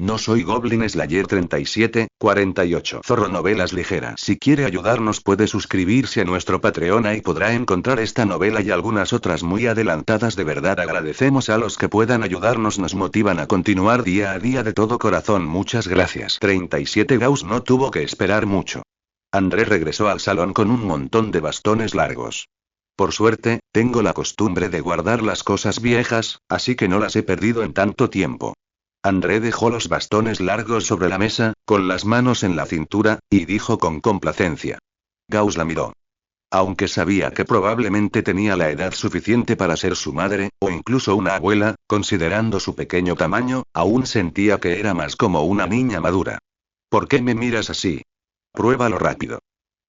No soy Goblin Slayer 3748. Zorro Novelas Ligeras. Si quiere ayudarnos puede suscribirse a nuestro Patreon y podrá encontrar esta novela y algunas otras muy adelantadas. De verdad agradecemos a los que puedan ayudarnos, nos motivan a continuar día a día de todo corazón. Muchas gracias. 37 Gauss no tuvo que esperar mucho. André regresó al salón con un montón de bastones largos. Por suerte, tengo la costumbre de guardar las cosas viejas, así que no las he perdido en tanto tiempo. André dejó los bastones largos sobre la mesa, con las manos en la cintura, y dijo con complacencia. Gauss la miró. Aunque sabía que probablemente tenía la edad suficiente para ser su madre, o incluso una abuela, considerando su pequeño tamaño, aún sentía que era más como una niña madura. ¿Por qué me miras así? Pruébalo rápido.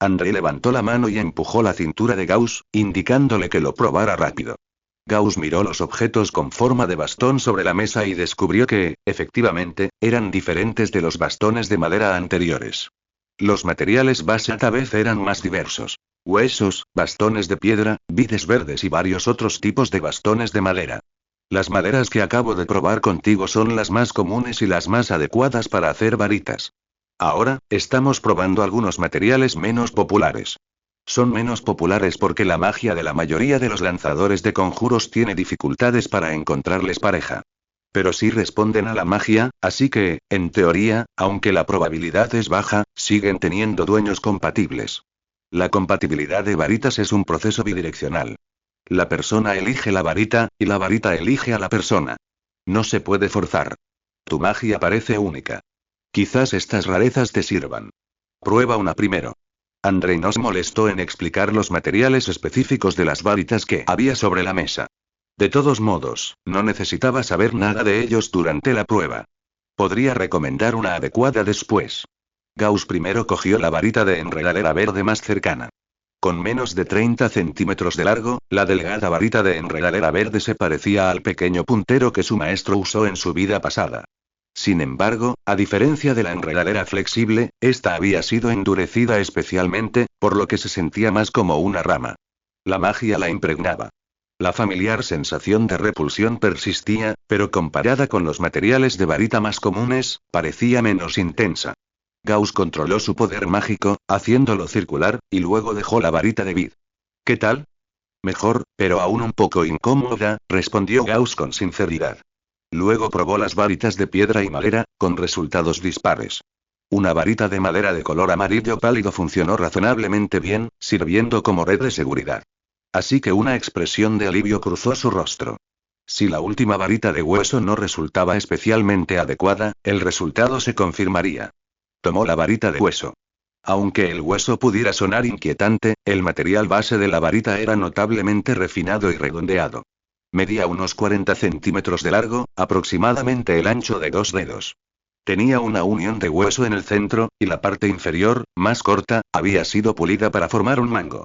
André levantó la mano y empujó la cintura de Gauss, indicándole que lo probara rápido. Gauss miró los objetos con forma de bastón sobre la mesa y descubrió que, efectivamente, eran diferentes de los bastones de madera anteriores. Los materiales base esta vez eran más diversos. Huesos, bastones de piedra, vides verdes y varios otros tipos de bastones de madera. Las maderas que acabo de probar contigo son las más comunes y las más adecuadas para hacer varitas. Ahora, estamos probando algunos materiales menos populares. Son menos populares porque la magia de la mayoría de los lanzadores de conjuros tiene dificultades para encontrarles pareja. Pero sí responden a la magia, así que, en teoría, aunque la probabilidad es baja, siguen teniendo dueños compatibles. La compatibilidad de varitas es un proceso bidireccional. La persona elige la varita, y la varita elige a la persona. No se puede forzar. Tu magia parece única. Quizás estas rarezas te sirvan. Prueba una primero. André no se molestó en explicar los materiales específicos de las varitas que había sobre la mesa. De todos modos, no necesitaba saber nada de ellos durante la prueba. Podría recomendar una adecuada después. Gauss primero cogió la varita de enredadera verde más cercana. Con menos de 30 centímetros de largo, la delgada varita de enredadera verde se parecía al pequeño puntero que su maestro usó en su vida pasada. Sin embargo, a diferencia de la enredadera flexible, esta había sido endurecida especialmente, por lo que se sentía más como una rama. La magia la impregnaba. La familiar sensación de repulsión persistía, pero comparada con los materiales de varita más comunes, parecía menos intensa. Gauss controló su poder mágico, haciéndolo circular, y luego dejó la varita de vid. ¿Qué tal? Mejor, pero aún un poco incómoda, respondió Gauss con sinceridad. Luego probó las varitas de piedra y madera, con resultados dispares. Una varita de madera de color amarillo pálido funcionó razonablemente bien, sirviendo como red de seguridad. Así que una expresión de alivio cruzó su rostro. Si la última varita de hueso no resultaba especialmente adecuada, el resultado se confirmaría. Tomó la varita de hueso. Aunque el hueso pudiera sonar inquietante, el material base de la varita era notablemente refinado y redondeado. Medía unos 40 centímetros de largo, aproximadamente el ancho de 2 dedos. Tenía una unión de hueso en el centro, y la parte inferior, más corta, había sido pulida para formar un mango.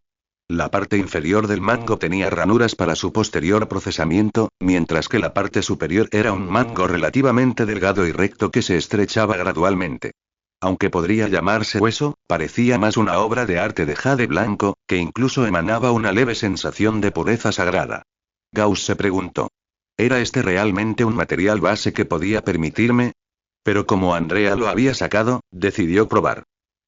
La parte inferior del mango tenía ranuras para su posterior procesamiento, mientras que la parte superior era un mango relativamente delgado y recto que se estrechaba gradualmente. Aunque podría llamarse hueso, parecía más una obra de arte de jade blanco, que incluso emanaba una leve sensación de pureza sagrada. Gauss se preguntó. ¿Era este realmente un material base que podía permitirme? Pero como Andrea lo había sacado, decidió probar.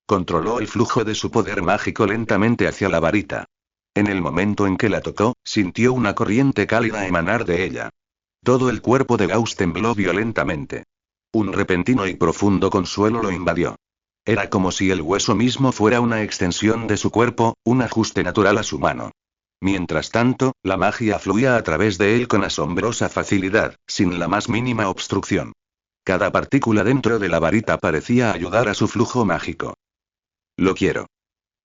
Controló el flujo de su poder mágico lentamente hacia la varita. En el momento en que la tocó, sintió una corriente cálida emanar de ella. Todo el cuerpo de Gauss tembló violentamente. Un repentino y profundo consuelo lo invadió. Era como si el hueso mismo fuera una extensión de su cuerpo, un ajuste natural a su mano. Mientras tanto, la magia fluía a través de él con asombrosa facilidad, sin la más mínima obstrucción. Cada partícula dentro de la varita parecía ayudar a su flujo mágico. Lo quiero.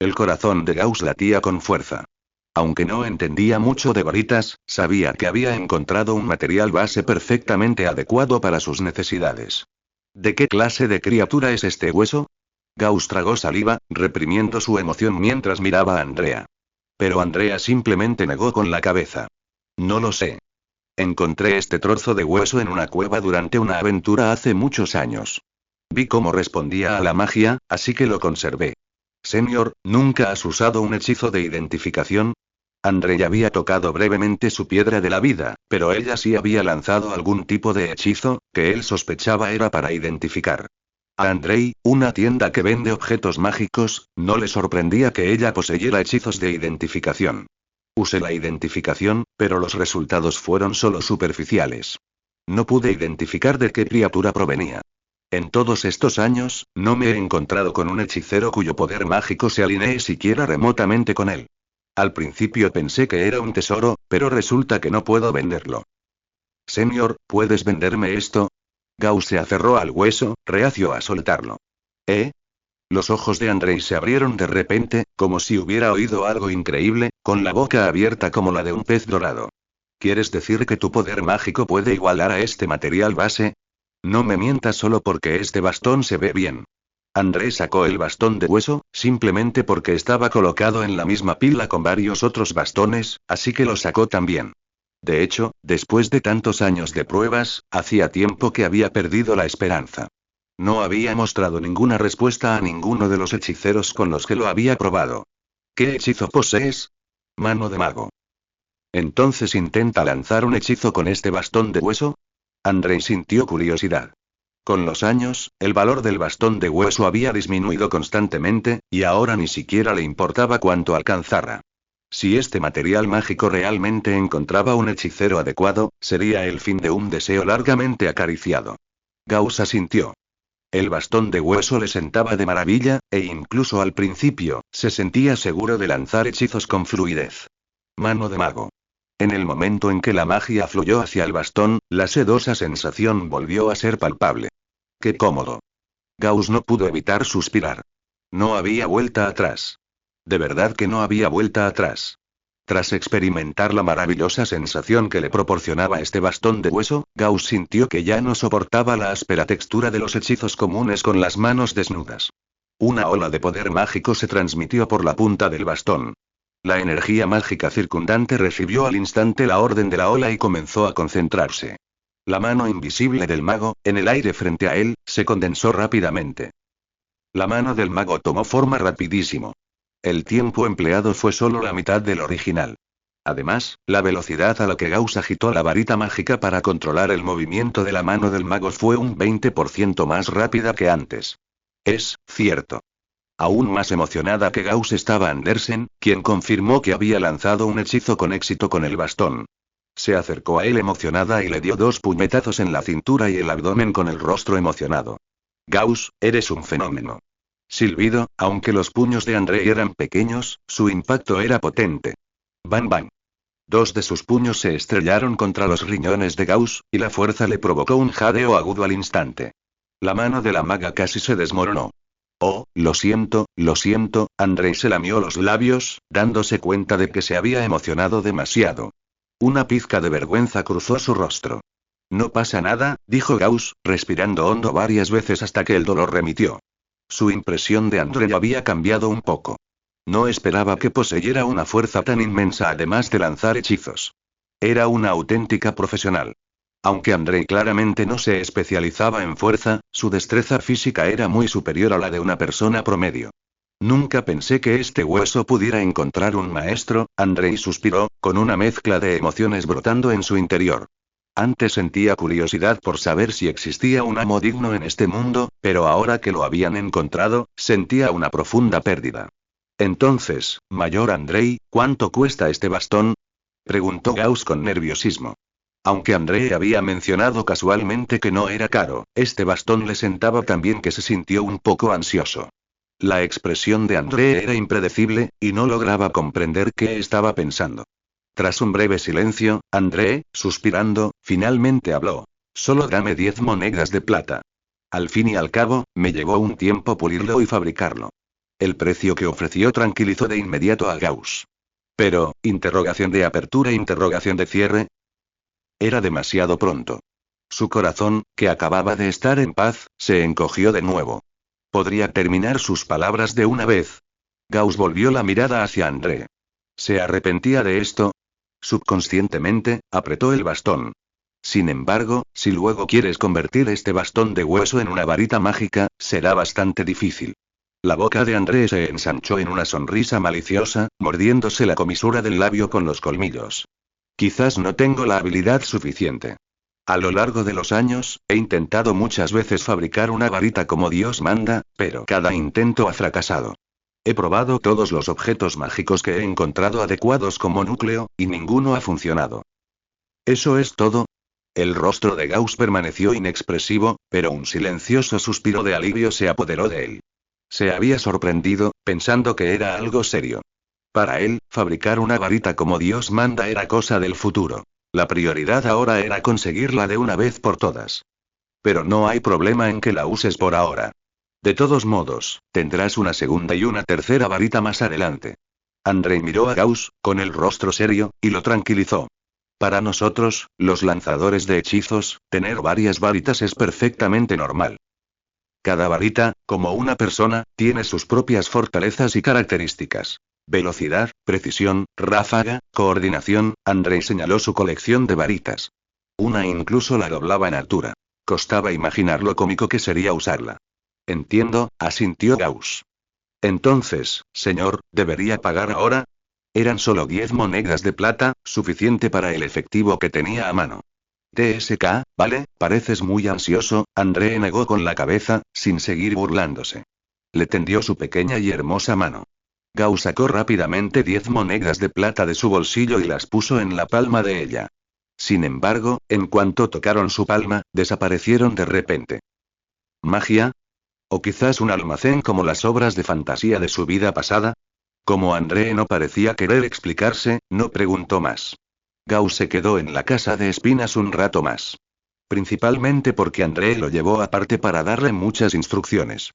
El corazón de Gauss latía con fuerza. Aunque no entendía mucho de varitas, sabía que había encontrado un material base perfectamente adecuado para sus necesidades. ¿De qué clase de criatura es este hueso? Gauss tragó saliva, reprimiendo su emoción mientras miraba a Andrea. Pero Andrea simplemente negó con la cabeza. No lo sé. Encontré este trozo de hueso en una cueva durante una aventura hace muchos años. Vi cómo respondía a la magia, así que lo conservé. Señor, ¿nunca has usado un hechizo de identificación? Andrei había tocado brevemente su piedra de la vida, pero ella sí había lanzado algún tipo de hechizo, que él sospechaba era para identificar. A Andrei, una tienda que vende objetos mágicos, no le sorprendía que ella poseyera hechizos de identificación. Usé la identificación, pero los resultados fueron solo superficiales. No pude identificar de qué criatura provenía. En todos estos años, no me he encontrado con un hechicero cuyo poder mágico se alinee siquiera remotamente con él. Al principio pensé que era un tesoro, pero resulta que no puedo venderlo. Señor, ¿puedes venderme esto? Gauss se aferró al hueso, reacio a soltarlo. ¿Eh? Los ojos de Andrei se abrieron de repente, como si hubiera oído algo increíble, con la boca abierta como la de un pez dorado. ¿Quieres decir que tu poder mágico puede igualar a este material base? No me mientas solo porque este bastón se ve bien. Andrei sacó el bastón de hueso, simplemente porque estaba colocado en la misma pila con varios otros bastones, así que lo sacó también. De hecho, después de tantos años de pruebas, hacía tiempo que había perdido la esperanza. No había mostrado ninguna respuesta a ninguno de los hechiceros con los que lo había probado. ¿Qué hechizo posees? Mano de mago. Entonces intenta lanzar un hechizo con este bastón de hueso. Andrei sintió curiosidad. Con los años, el valor del bastón de hueso había disminuido constantemente, y ahora ni siquiera le importaba cuánto alcanzara. Si este material mágico realmente encontraba un hechicero adecuado, sería el fin de un deseo largamente acariciado. Gauss asintió. El bastón de hueso le sentaba de maravilla, e incluso al principio, se sentía seguro de lanzar hechizos con fluidez. Mano de mago. En el momento en que la magia fluyó hacia el bastón, la sedosa sensación volvió a ser palpable. ¡Qué cómodo! Gauss no pudo evitar suspirar. No había vuelta atrás. De verdad que no había vuelta atrás. Tras experimentar la maravillosa sensación que le proporcionaba este bastón de hueso, Gauss sintió que ya no soportaba la áspera textura de los hechizos comunes con las manos desnudas. Una ola de poder mágico se transmitió por la punta del bastón. La energía mágica circundante recibió al instante la orden de la ola y comenzó a concentrarse. La mano invisible del mago, en el aire frente a él, se condensó rápidamente. La mano del mago tomó forma rapidísimo. El tiempo empleado fue solo la mitad del original. Además, la velocidad a la que Gauss agitó la varita mágica para controlar el movimiento de la mano del mago fue un 20% más rápida que antes. Es cierto. Aún más emocionada que Gauss estaba Andersen, quien confirmó que había lanzado un hechizo con éxito con el bastón. Se acercó a él emocionada y le dio 2 puñetazos en la cintura y el abdomen con el rostro emocionado. Gauss, eres un fenómeno. Silbido, aunque los puños de Andrei eran pequeños, su impacto era potente. Bang bang. 2 de sus puños se estrellaron contra los riñones de Gauss, y la fuerza le provocó un jadeo agudo al instante. La mano de la maga casi se desmoronó. Oh, lo siento, Andrei se lamió los labios, dándose cuenta de que se había emocionado demasiado. Una pizca de vergüenza cruzó su rostro. No pasa nada, dijo Gauss, respirando hondo varias veces hasta que el dolor remitió. Su impresión de Andrei había cambiado un poco. No esperaba que poseyera una fuerza tan inmensa además de lanzar hechizos. Era una auténtica profesional. Aunque Andrei claramente no se especializaba en fuerza, su destreza física era muy superior a la de una persona promedio. Nunca pensé que este hueso pudiera encontrar un maestro, Andrei suspiró, con una mezcla de emociones brotando en su interior. Antes sentía curiosidad por saber si existía un amo digno en este mundo, pero ahora que lo habían encontrado, sentía una profunda pérdida. Entonces, Mayor Andrei, ¿cuánto cuesta este bastón? Preguntó Gauss con nerviosismo. Aunque Andrei había mencionado casualmente que no era caro, este bastón le sentaba tan bien que se sintió un poco ansioso. La expresión de Andrei era impredecible, y no lograba comprender qué estaba pensando. Tras un breve silencio, Andrei, suspirando, finalmente habló. Solo dame 10 monedas de plata. Al fin y al cabo, me llevó un tiempo pulirlo y fabricarlo. El precio que ofreció tranquilizó de inmediato a Gauss. Pero, interrogación de apertura, interrogación de cierre. Era demasiado pronto. Su corazón, que acababa de estar en paz, se encogió de nuevo. ¿Podría terminar sus palabras de una vez? Gauss volvió la mirada hacia Andrei. ¿Se arrepentía de esto? Subconscientemente, apretó el bastón. Sin embargo, si luego quieres convertir este bastón de hueso en una varita mágica, será bastante difícil. La boca de André se ensanchó en una sonrisa maliciosa, mordiéndose la comisura del labio con los colmillos. Quizás no tengo la habilidad suficiente. A lo largo de los años, he intentado muchas veces fabricar una varita como Dios manda, pero cada intento ha fracasado. He probado todos los objetos mágicos que he encontrado adecuados como núcleo, y ninguno ha funcionado. ¿Eso es todo? El rostro de Gauss permaneció inexpresivo, pero un silencioso suspiro de alivio se apoderó de él. Se había sorprendido, pensando que era algo serio. Para él, fabricar una varita como Dios manda era cosa del futuro. La prioridad ahora era conseguirla de una vez por todas. Pero no hay problema en que la uses por ahora. De todos modos, tendrás una segunda y una tercera varita más adelante. André miró a Gauss, con el rostro serio, y lo tranquilizó. Para nosotros, los lanzadores de hechizos, tener varias varitas es perfectamente normal. Cada varita, como una persona, tiene sus propias fortalezas y características. Velocidad, precisión, ráfaga, coordinación. André señaló su colección de varitas. Una incluso la doblaba en altura. Costaba imaginar lo cómico que sería usarla. Entiendo, asintió Gauss. Entonces, señor, ¿debería pagar ahora? Eran solo 10 monedas de plata, suficiente para el efectivo que tenía a mano. TSK, vale, pareces muy ansioso. André negó con la cabeza, sin seguir burlándose. Le tendió su pequeña y hermosa mano. Gauss sacó rápidamente 10 monedas de plata de su bolsillo y las puso en la palma de ella. Sin embargo, en cuanto tocaron su palma, desaparecieron de repente. ¿Magia? ¿O quizás un almacén como las obras de fantasía de su vida pasada? Como André no parecía querer explicarse, no preguntó más. Gauss se quedó en la casa de espinas un rato más. Principalmente porque André lo llevó aparte para darle muchas instrucciones.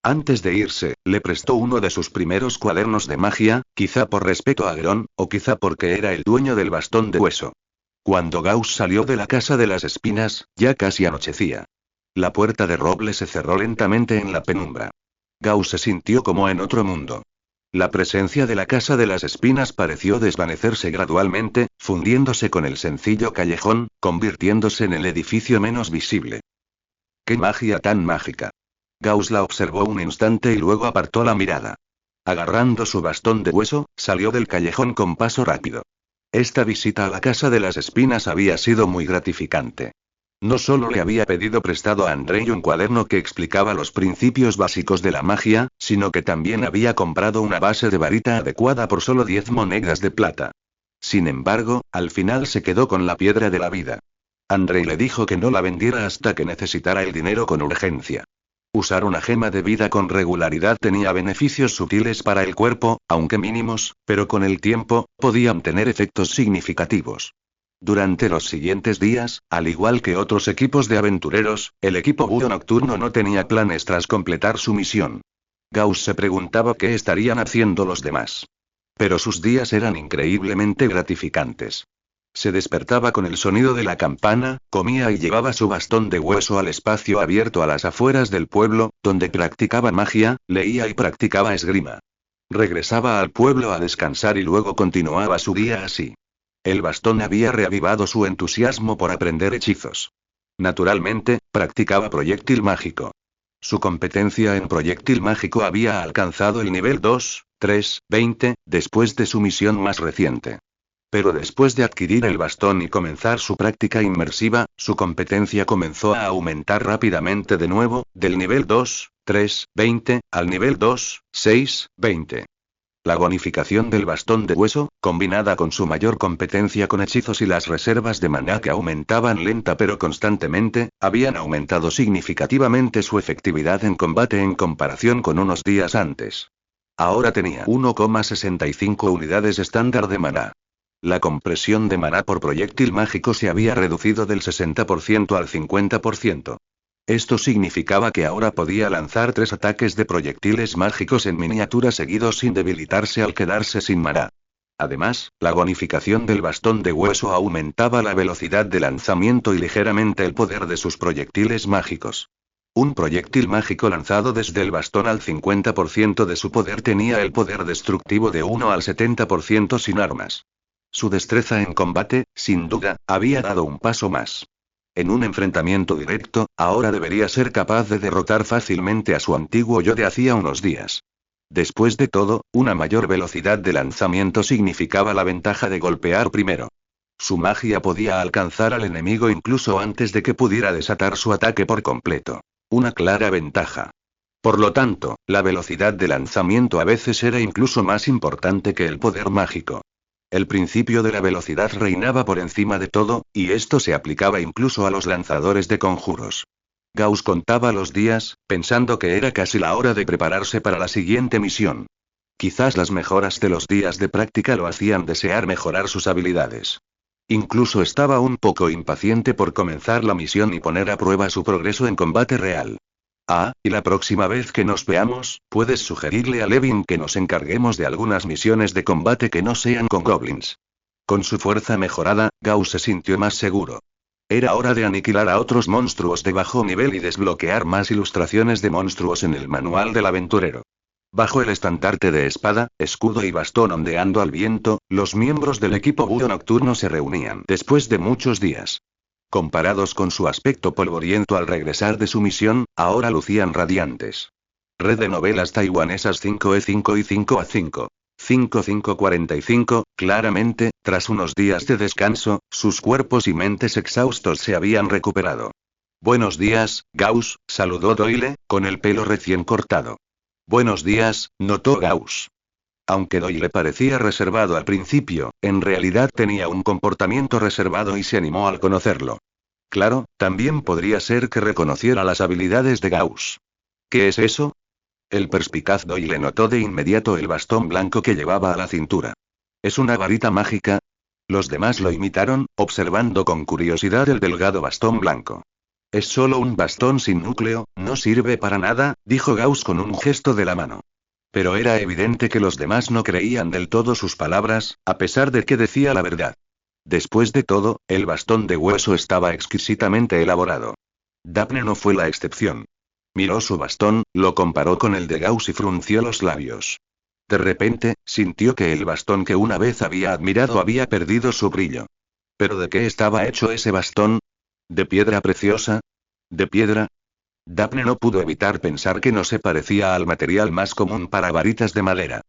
Antes de irse, le prestó uno de sus primeros cuadernos de magia, quizá por respeto a Agron, o quizá porque era el dueño del bastón de hueso. Cuando Gauss salió de la casa de las espinas, ya casi anochecía. La puerta de roble se cerró lentamente en la penumbra. Gauss se sintió como en otro mundo. La presencia de la casa de las espinas pareció desvanecerse gradualmente, fundiéndose con el sencillo callejón, convirtiéndose en el edificio menos visible. ¡Qué magia tan mágica! Gauss la observó un instante y luego apartó la mirada. Agarrando su bastón de hueso, salió del callejón con paso rápido. Esta visita a la casa de las espinas había sido muy gratificante. No solo le había pedido prestado a Andrei un cuaderno que explicaba los principios básicos de la magia, sino que también había comprado una base de varita adecuada por solo 10 monedas de plata. Sin embargo, al final se quedó con la piedra de la vida. Andrei le dijo que no la vendiera hasta que necesitara el dinero con urgencia. Usar una gema de vida con regularidad tenía beneficios sutiles para el cuerpo, aunque mínimos, pero con el tiempo, podían tener efectos significativos. Durante los siguientes días, al igual que otros equipos de aventureros, el equipo Búho Nocturno no tenía planes tras completar su misión. Gauss se preguntaba qué estarían haciendo los demás. Pero sus días eran increíblemente gratificantes. Se despertaba con el sonido de la campana, comía y llevaba su bastón de hueso al espacio abierto a las afueras del pueblo, donde practicaba magia, leía y practicaba esgrima. Regresaba al pueblo a descansar y luego continuaba su día así. El bastón había reavivado su entusiasmo por aprender hechizos. Naturalmente, practicaba proyectil mágico. Su competencia en proyectil mágico había alcanzado el nivel 2, 3, 20, después de su misión más reciente. Pero después de adquirir el bastón y comenzar su práctica inmersiva, su competencia comenzó a aumentar rápidamente de nuevo, del nivel 2, 3, 20, al nivel 2, 6, 20. La bonificación del bastón de hueso, combinada con su mayor competencia con hechizos y las reservas de maná que aumentaban lenta pero constantemente, habían aumentado significativamente su efectividad en combate en comparación con unos días antes. Ahora tenía 1,65 unidades estándar de maná. La compresión de maná por proyectil mágico se había reducido del 60% al 50%. Esto significaba que ahora podía lanzar 3 ataques de proyectiles mágicos en miniatura seguidos sin debilitarse al quedarse sin maná. Además, la bonificación del bastón de hueso aumentaba la velocidad de lanzamiento y ligeramente el poder de sus proyectiles mágicos. Un proyectil mágico lanzado desde el bastón al 50% de su poder tenía el poder destructivo de 1 al 70% sin armas. Su destreza en combate, sin duda, había dado un paso más. En un enfrentamiento directo, ahora debería ser capaz de derrotar fácilmente a su antiguo yo de hacía unos días. Después de todo, una mayor velocidad de lanzamiento significaba la ventaja de golpear primero. Su magia podía alcanzar al enemigo incluso antes de que pudiera desatar su ataque por completo. Una clara ventaja. Por lo tanto, la velocidad de lanzamiento a veces era incluso más importante que el poder mágico. El principio de la velocidad reinaba por encima de todo, y esto se aplicaba incluso a los lanzadores de conjuros. Gauss contaba los días, pensando que era casi la hora de prepararse para la siguiente misión. Quizás las mejoras de los días de práctica lo hacían desear mejorar sus habilidades. Incluso estaba un poco impaciente por comenzar la misión y poner a prueba su progreso en combate real. Y la próxima vez que nos veamos, puedes sugerirle a Levin que nos encarguemos de algunas misiones de combate que no sean con goblins. Con su fuerza mejorada, Gauss se sintió más seguro. Era hora de aniquilar a otros monstruos de bajo nivel y desbloquear más ilustraciones de monstruos en el manual del aventurero. Bajo el estandarte de espada, escudo y bastón ondeando al viento, los miembros del equipo búho nocturno se reunían después de muchos días. Comparados con su aspecto polvoriento al regresar de su misión, ahora lucían radiantes. Red de novelas taiwanesas 5E5 y 5A5. 5545, claramente, tras unos días de descanso, sus cuerpos y mentes exhaustos se habían recuperado. Buenos días, Gauss, saludó Doyle, con el pelo recién cortado. Buenos días, notó Gauss. Aunque Doyle parecía reservado al principio, en realidad tenía un comportamiento reservado y se animó al conocerlo. Claro, también podría ser que reconociera las habilidades de Gauss. ¿Qué es eso? El perspicaz Doyle notó de inmediato el bastón blanco que llevaba a la cintura. ¿Es una varita mágica? Los demás lo imitaron, observando con curiosidad el delgado bastón blanco. Es solo un bastón sin núcleo, no sirve para nada, dijo Gauss con un gesto de la mano. Pero era evidente que los demás no creían del todo sus palabras, a pesar de que decía la verdad. Después de todo, el bastón de hueso estaba exquisitamente elaborado. Daphne no fue la excepción. Miró su bastón, lo comparó con el de Gauss y frunció los labios. De repente, sintió que el bastón que una vez había admirado había perdido su brillo. ¿Pero de qué estaba hecho ese bastón? ¿De piedra preciosa? ¿De piedra? Daphne no pudo evitar pensar que no se parecía al material más común para varitas de madera.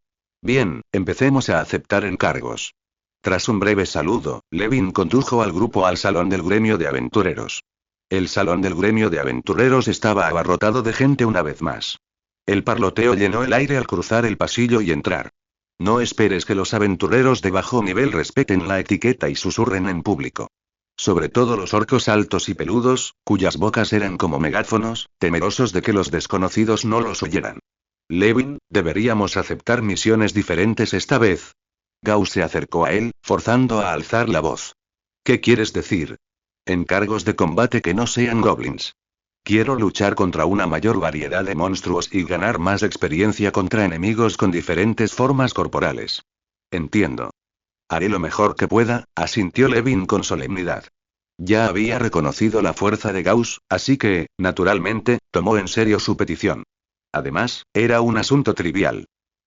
Bien, empecemos a aceptar encargos. Tras un breve saludo, Levin condujo al grupo al salón del gremio de aventureros. El salón del gremio de aventureros estaba abarrotado de gente una vez más. El parloteo llenó el aire al cruzar el pasillo y entrar. No esperes que los aventureros de bajo nivel respeten la etiqueta y susurren en público. Sobre todo los orcos altos y peludos, cuyas bocas eran como megáfonos, temerosos de que los desconocidos no los oyeran. Levin, deberíamos aceptar misiones diferentes esta vez. Gauss se acercó a él, forzando a alzar la voz. ¿Qué quieres decir? Encargos de combate que no sean goblins. Quiero luchar contra una mayor variedad de monstruos y ganar más experiencia contra enemigos con diferentes formas corporales. Entiendo. Haré lo mejor que pueda, asintió Levin con solemnidad. Ya había reconocido la fuerza de Gauss, así que, naturalmente, tomó en serio su petición. Además, era un asunto trivial.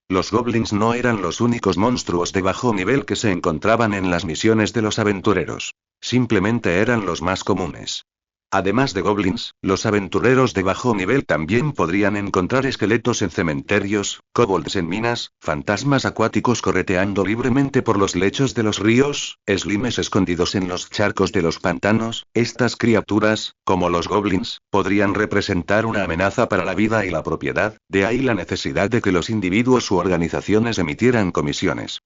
Los goblins no eran los únicos monstruos de bajo nivel que se encontraban en las misiones de los aventureros. Simplemente eran los más comunes. Además de goblins, los aventureros de bajo nivel también podrían encontrar esqueletos en cementerios, kobolds en minas, fantasmas acuáticos correteando libremente por los lechos de los ríos, slimes escondidos en los charcos de los pantanos. Estas criaturas, como los goblins, podrían representar una amenaza para la vida y la propiedad, de ahí la necesidad de que los individuos u organizaciones emitieran comisiones.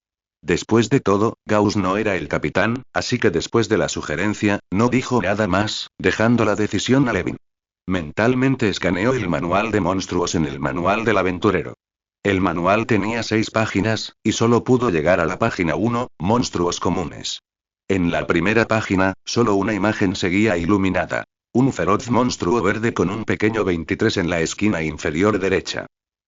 Después de todo, Gauss no era el capitán, así que después de la sugerencia, no dijo nada más, dejando la decisión a Levin. Mentalmente escaneó el manual de monstruos en el manual del aventurero. El manual tenía 6 páginas, y solo pudo llegar a la página 1, monstruos comunes. En la primera página, solo una imagen seguía iluminada. Un feroz monstruo verde con un pequeño 23 en la esquina inferior derecha.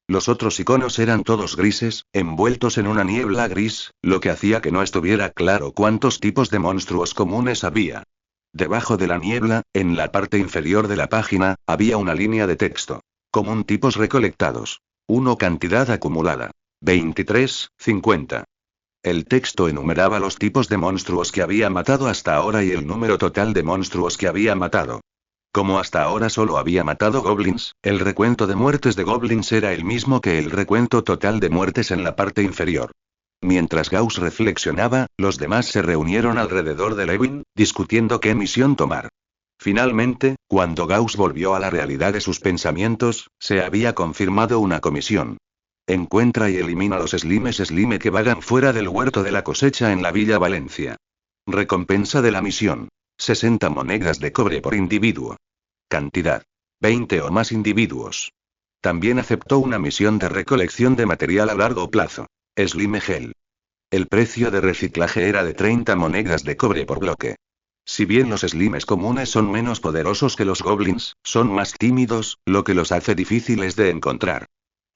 Los otros iconos eran todos grises, envueltos en una niebla gris, lo que hacía que no estuviera claro cuántos tipos de monstruos comunes había. Debajo de la niebla, en la parte inferior de la página, había una línea de texto. Común tipos recolectados. 1 cantidad acumulada. 23, 50. El texto enumeraba los tipos de monstruos que había matado hasta ahora y el número total de monstruos que había matado. Como hasta ahora solo había matado goblins, el recuento de muertes de goblins era el mismo que el recuento total de muertes en la parte inferior. Mientras Gauss reflexionaba, los demás se reunieron alrededor de Levin, discutiendo qué misión tomar. Finalmente, cuando Gauss volvió a la realidad de sus pensamientos, se había confirmado una comisión. Encuentra y elimina los slimes slime que vagan fuera del huerto de la cosecha en la Villa Valencia. Recompensa de la misión: 60 monedas de cobre por individuo. Cantidad: 20 o más individuos. También aceptó una misión de recolección de material a largo plazo. Slime Gel. El precio de reciclaje era de 30 monedas de cobre por bloque. Si bien los slimes comunes son menos poderosos que los goblins, son más tímidos, lo que los hace difíciles de encontrar.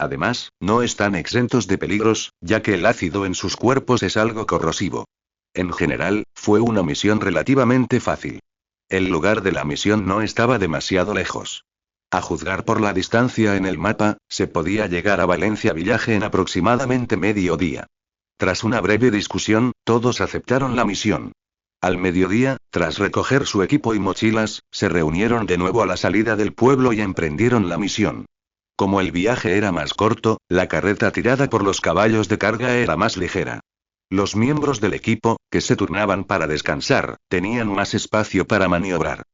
Además, no están exentos de peligros, ya que el ácido en sus cuerpos es algo corrosivo. En general, fue una misión relativamente fácil. El lugar de la misión no estaba demasiado lejos. A juzgar por la distancia en el mapa, se podía llegar a Valencia Village en aproximadamente mediodía. Tras una breve discusión, todos aceptaron la misión. Al mediodía, tras recoger su equipo y mochilas, se reunieron de nuevo a la salida del pueblo y emprendieron la misión. Como el viaje era más corto, la carreta tirada por los caballos de carga era más ligera. Los miembros del equipo, que se turnaban para descansar, tenían más espacio para maniobrar.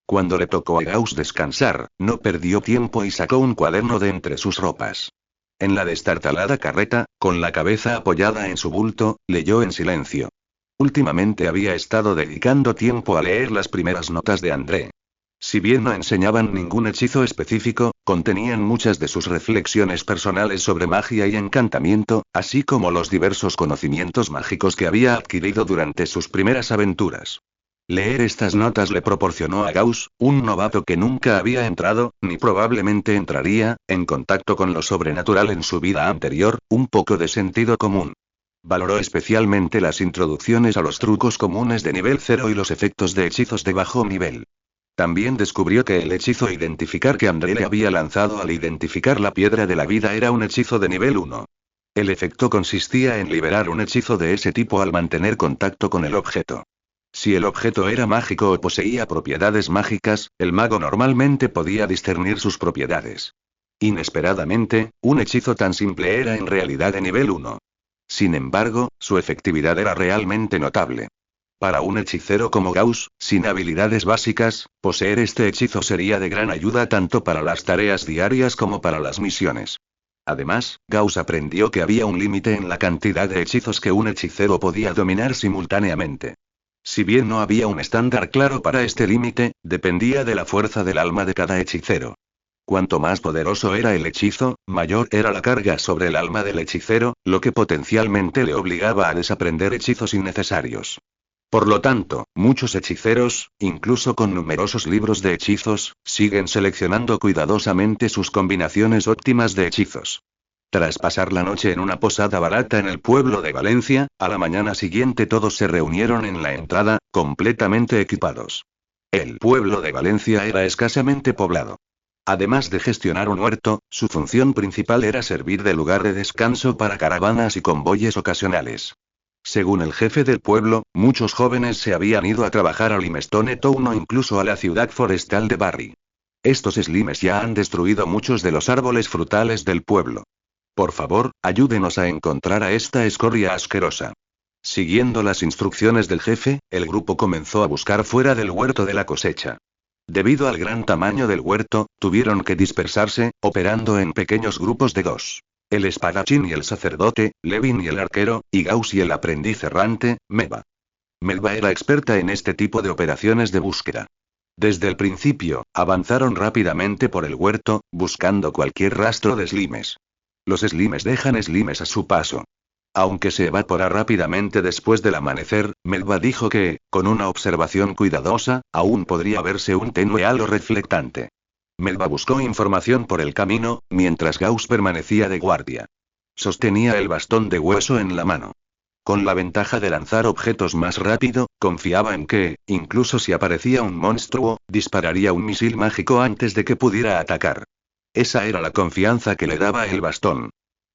Cuando le tocó a Gauss descansar, no perdió tiempo y sacó un cuaderno de entre sus ropas. En la destartalada carreta, con la cabeza apoyada en su bulto, leyó en silencio. Últimamente había estado dedicando tiempo a leer las primeras notas de André. Si bien no enseñaban ningún hechizo específico, contenían muchas de sus reflexiones personales sobre magia y encantamiento, así como los diversos conocimientos mágicos que había adquirido durante sus primeras aventuras. Leer estas notas le proporcionó a Gauss, un novato que nunca había entrado, ni probablemente entraría, en contacto con lo sobrenatural en su vida anterior, un poco de sentido común. Valoró especialmente las introducciones a los trucos comunes de nivel 0 y los efectos de hechizos de bajo nivel. También descubrió que el hechizo Identificar que André le había lanzado al identificar la piedra de la vida era un hechizo de nivel 1. El efecto consistía en liberar un hechizo de ese tipo al mantener contacto con el objeto. Si el objeto era mágico o poseía propiedades mágicas, el mago normalmente podía discernir sus propiedades. Inesperadamente, un hechizo tan simple era en realidad de nivel 1. Sin embargo, su efectividad era realmente notable. Para un hechicero como Gauss, sin habilidades básicas, poseer este hechizo sería de gran ayuda tanto para las tareas diarias como para las misiones. Además, Gauss aprendió que había un límite en la cantidad de hechizos que un hechicero podía dominar simultáneamente. Si bien no había un estándar claro para este límite, dependía de la fuerza del alma de cada hechicero. Cuanto más poderoso era el hechizo, mayor era la carga sobre el alma del hechicero, lo que potencialmente le obligaba a desaprender hechizos innecesarios. Por lo tanto, muchos hechiceros, incluso con numerosos libros de hechizos, siguen seleccionando cuidadosamente sus combinaciones óptimas de hechizos. Tras pasar la noche en una posada barata en el pueblo de Valencia, a la mañana siguiente todos se reunieron en la entrada, completamente equipados. El pueblo de Valencia era escasamente poblado. Además de gestionar un huerto, su función principal era servir de lugar de descanso para caravanas y convoyes ocasionales. Según el jefe del pueblo, muchos jóvenes se habían ido a trabajar a Limestone Town o incluso a la ciudad forestal de Barry. Estos slimes ya han destruido muchos de los árboles frutales del pueblo. Por favor, ayúdenos a encontrar a esta escoria asquerosa. Siguiendo las instrucciones del jefe, el grupo comenzó a buscar fuera del huerto de la cosecha. Debido al gran tamaño del huerto, tuvieron que dispersarse, operando en pequeños grupos de 2. El espadachín y el sacerdote, Levin y el arquero, y Gauss y el aprendiz errante, Melba. Melba era experta en este tipo de operaciones de búsqueda. Desde el principio, avanzaron rápidamente por el huerto, buscando cualquier rastro de slimes. Los slimes dejan slimes a su paso. Aunque se evapora rápidamente después del amanecer, Melba dijo que, con una observación cuidadosa, aún podría verse un tenue halo reflectante. Melba buscó información por el camino, mientras Gauss permanecía de guardia. Sostenía el bastón de hueso en la mano. Con la ventaja de lanzar objetos más rápido, confiaba en que, incluso si aparecía un monstruo, dispararía un misil mágico antes de que pudiera atacar. Esa era la confianza que le daba el bastón.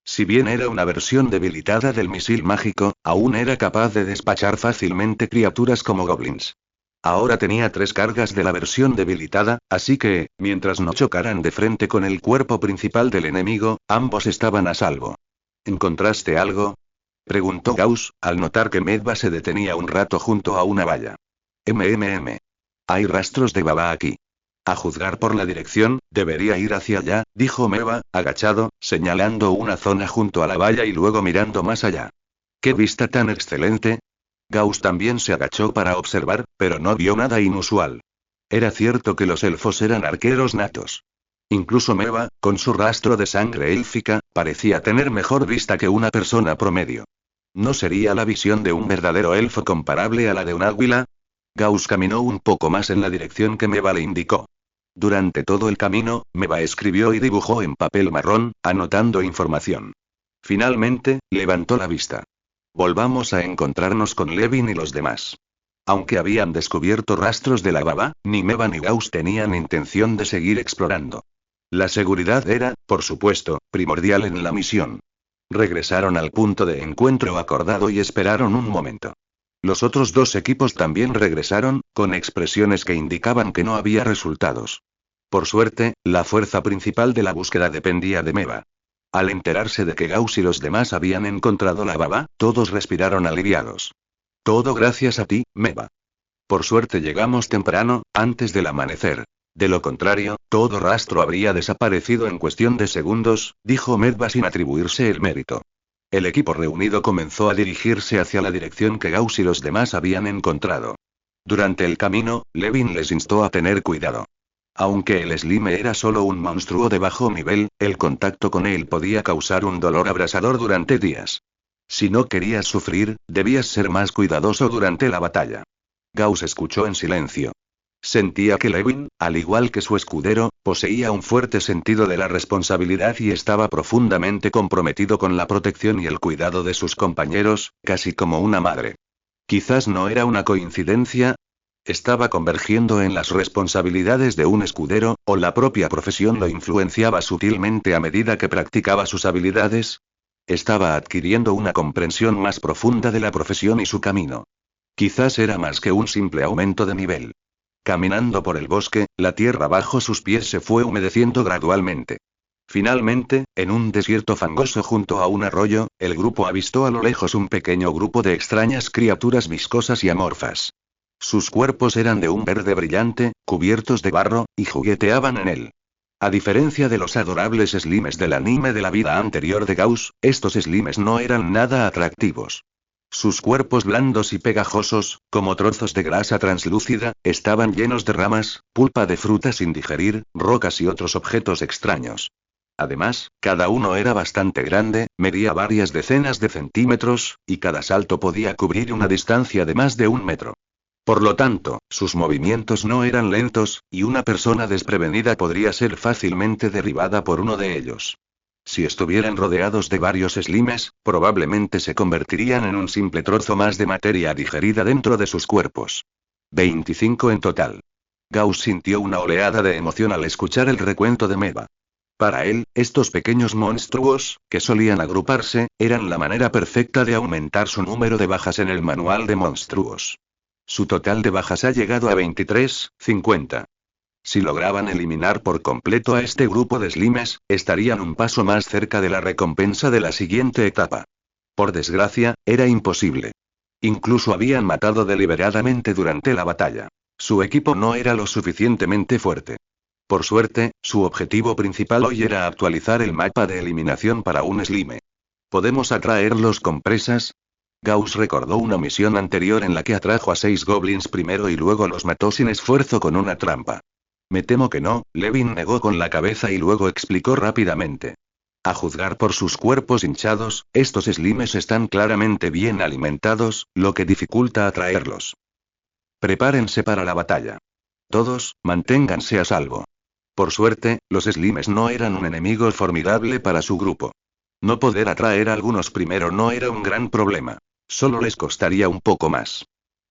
Si bien era una versión debilitada del misil mágico, aún era capaz de despachar fácilmente criaturas como goblins. Ahora tenía 3 cargas de la versión debilitada, así que, mientras no chocaran de frente con el cuerpo principal del enemigo, ambos estaban a salvo. ¿Encontraste algo?, preguntó Gauss, al notar que Medva se detenía un rato junto a una valla. Hay rastros de baba aquí. A juzgar por la dirección, debería ir hacia allá, dijo Meva, agachado, señalando una zona junto a la valla y luego mirando más allá. ¡Qué vista tan excelente! Gauss también se agachó para observar, pero no vio nada inusual. Era cierto que los elfos eran arqueros natos. Incluso Meva, con su rastro de sangre élfica, parecía tener mejor vista que una persona promedio. ¿No sería la visión de un verdadero elfo comparable a la de un águila? Gauss caminó un poco más en la dirección que Meva le indicó. Durante todo el camino, Meva escribió y dibujó en papel marrón, anotando información. Finalmente, levantó la vista. Volvamos a encontrarnos con Levin y los demás. Aunque habían descubierto rastros de la baba, ni Meva ni Gauss tenían intención de seguir explorando. La seguridad era, por supuesto, primordial en la misión. Regresaron al punto de encuentro acordado y esperaron un momento. Los otros 2 equipos también regresaron, con expresiones que indicaban que no había resultados. Por suerte, la fuerza principal de la búsqueda dependía de Meva. Al enterarse de que Gauss y los demás habían encontrado la baba, todos respiraron aliviados. Todo gracias a ti, Meva. Por suerte llegamos temprano, antes del amanecer. De lo contrario, todo rastro habría desaparecido en cuestión de segundos, dijo Medva sin atribuirse el mérito. El equipo reunido comenzó a dirigirse hacia la dirección que Gauss y los demás habían encontrado. Durante el camino, Levin les instó a tener cuidado. Aunque el Slime era solo un monstruo de bajo nivel, el contacto con él podía causar un dolor abrasador durante días. Si no querías sufrir, debías ser más cuidadoso durante la batalla. Gauss escuchó en silencio. Sentía que Levin, al igual que su escudero, poseía un fuerte sentido de la responsabilidad y estaba profundamente comprometido con la protección y el cuidado de sus compañeros, casi como una madre. Quizás no era una coincidencia. ¿Estaba convergiendo en las responsabilidades de un escudero, o la propia profesión lo influenciaba sutilmente a medida que practicaba sus habilidades? Estaba adquiriendo una comprensión más profunda de la profesión y su camino. Quizás era más que un simple aumento de nivel. Caminando por el bosque, la tierra bajo sus pies se fue humedeciendo gradualmente. Finalmente, en un desierto fangoso junto a un arroyo, el grupo avistó a lo lejos un pequeño grupo de extrañas criaturas viscosas y amorfas. Sus cuerpos eran de un verde brillante, cubiertos de barro, y jugueteaban en él. A diferencia de los adorables slimes del anime de la vida anterior de Gauss, estos slimes no eran nada atractivos. Sus cuerpos blandos y pegajosos, como trozos de grasa translúcida, estaban llenos de ramas, pulpa de frutas sin digerir, rocas y otros objetos extraños. Además, cada uno era bastante grande, medía varias decenas de centímetros, y cada salto podía cubrir una distancia de más de 1 metro. Por lo tanto, sus movimientos no eran lentos, y una persona desprevenida podría ser fácilmente derribada por uno de ellos. Si estuvieran rodeados de varios slimes, probablemente se convertirían en un simple trozo más de materia digerida dentro de sus cuerpos. 25 en total. Gauss sintió una oleada de emoción al escuchar el recuento de Meva. Para él, estos pequeños monstruos, que solían agruparse, eran la manera perfecta de aumentar su número de bajas en el manual de monstruos. Su total de bajas ha llegado a 23, 50. Si lograban eliminar por completo a este grupo de slimes, estarían un paso más cerca de la recompensa de la siguiente etapa. Por desgracia, era imposible. Incluso habían matado deliberadamente durante la batalla. Su equipo no era lo suficientemente fuerte. Por suerte, su objetivo principal hoy era actualizar el mapa de eliminación para un slime. ¿Podemos atraerlos con presas? Gauss recordó una misión anterior en la que atrajo a 6 goblins primero y luego los mató sin esfuerzo con una trampa. Me temo que no, Levin negó con la cabeza y luego explicó rápidamente. A juzgar por sus cuerpos hinchados, estos slimes están claramente bien alimentados, lo que dificulta atraerlos. Prepárense para la batalla. Todos, manténganse a salvo. Por suerte, los slimes no eran un enemigo formidable para su grupo. No poder atraer a algunos primero no era un gran problema. Solo les costaría un poco más.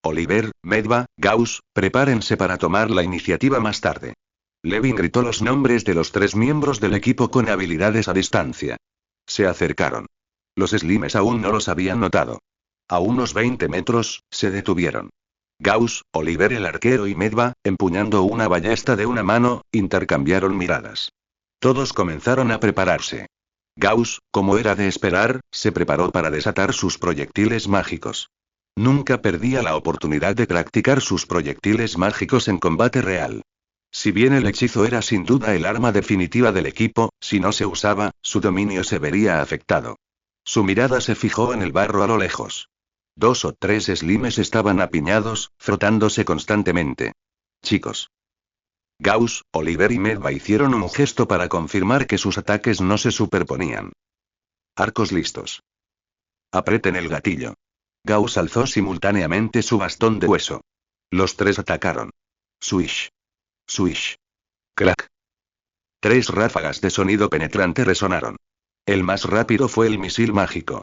Oliver, Medva, Gauss, prepárense para tomar la iniciativa más tarde. Levin gritó los nombres de los 3 miembros del equipo con habilidades a distancia. Se acercaron. Los Slimes aún no los habían notado. A unos 20 metros, se detuvieron. Gauss, Oliver el arquero y Medva, empuñando una ballesta de una mano, intercambiaron miradas. Todos comenzaron a prepararse. Gauss, como era de esperar, se preparó para desatar sus proyectiles mágicos. Nunca perdía la oportunidad de practicar sus proyectiles mágicos en combate real. Si bien el hechizo era sin duda el arma definitiva del equipo, si no se usaba, su dominio se vería afectado. Su mirada se fijó en el barro a lo lejos. 2 o 3 Slimes estaban apiñados, frotándose constantemente. Chicos. Gauss, Oliver y Medva hicieron un gesto para confirmar que sus ataques no se superponían. Arcos listos. Aprieten el gatillo. Gauss alzó simultáneamente su bastón de hueso. Los 3 atacaron. Swish. Swish. Crack. 3 ráfagas de sonido penetrante resonaron. El más rápido fue el misil mágico.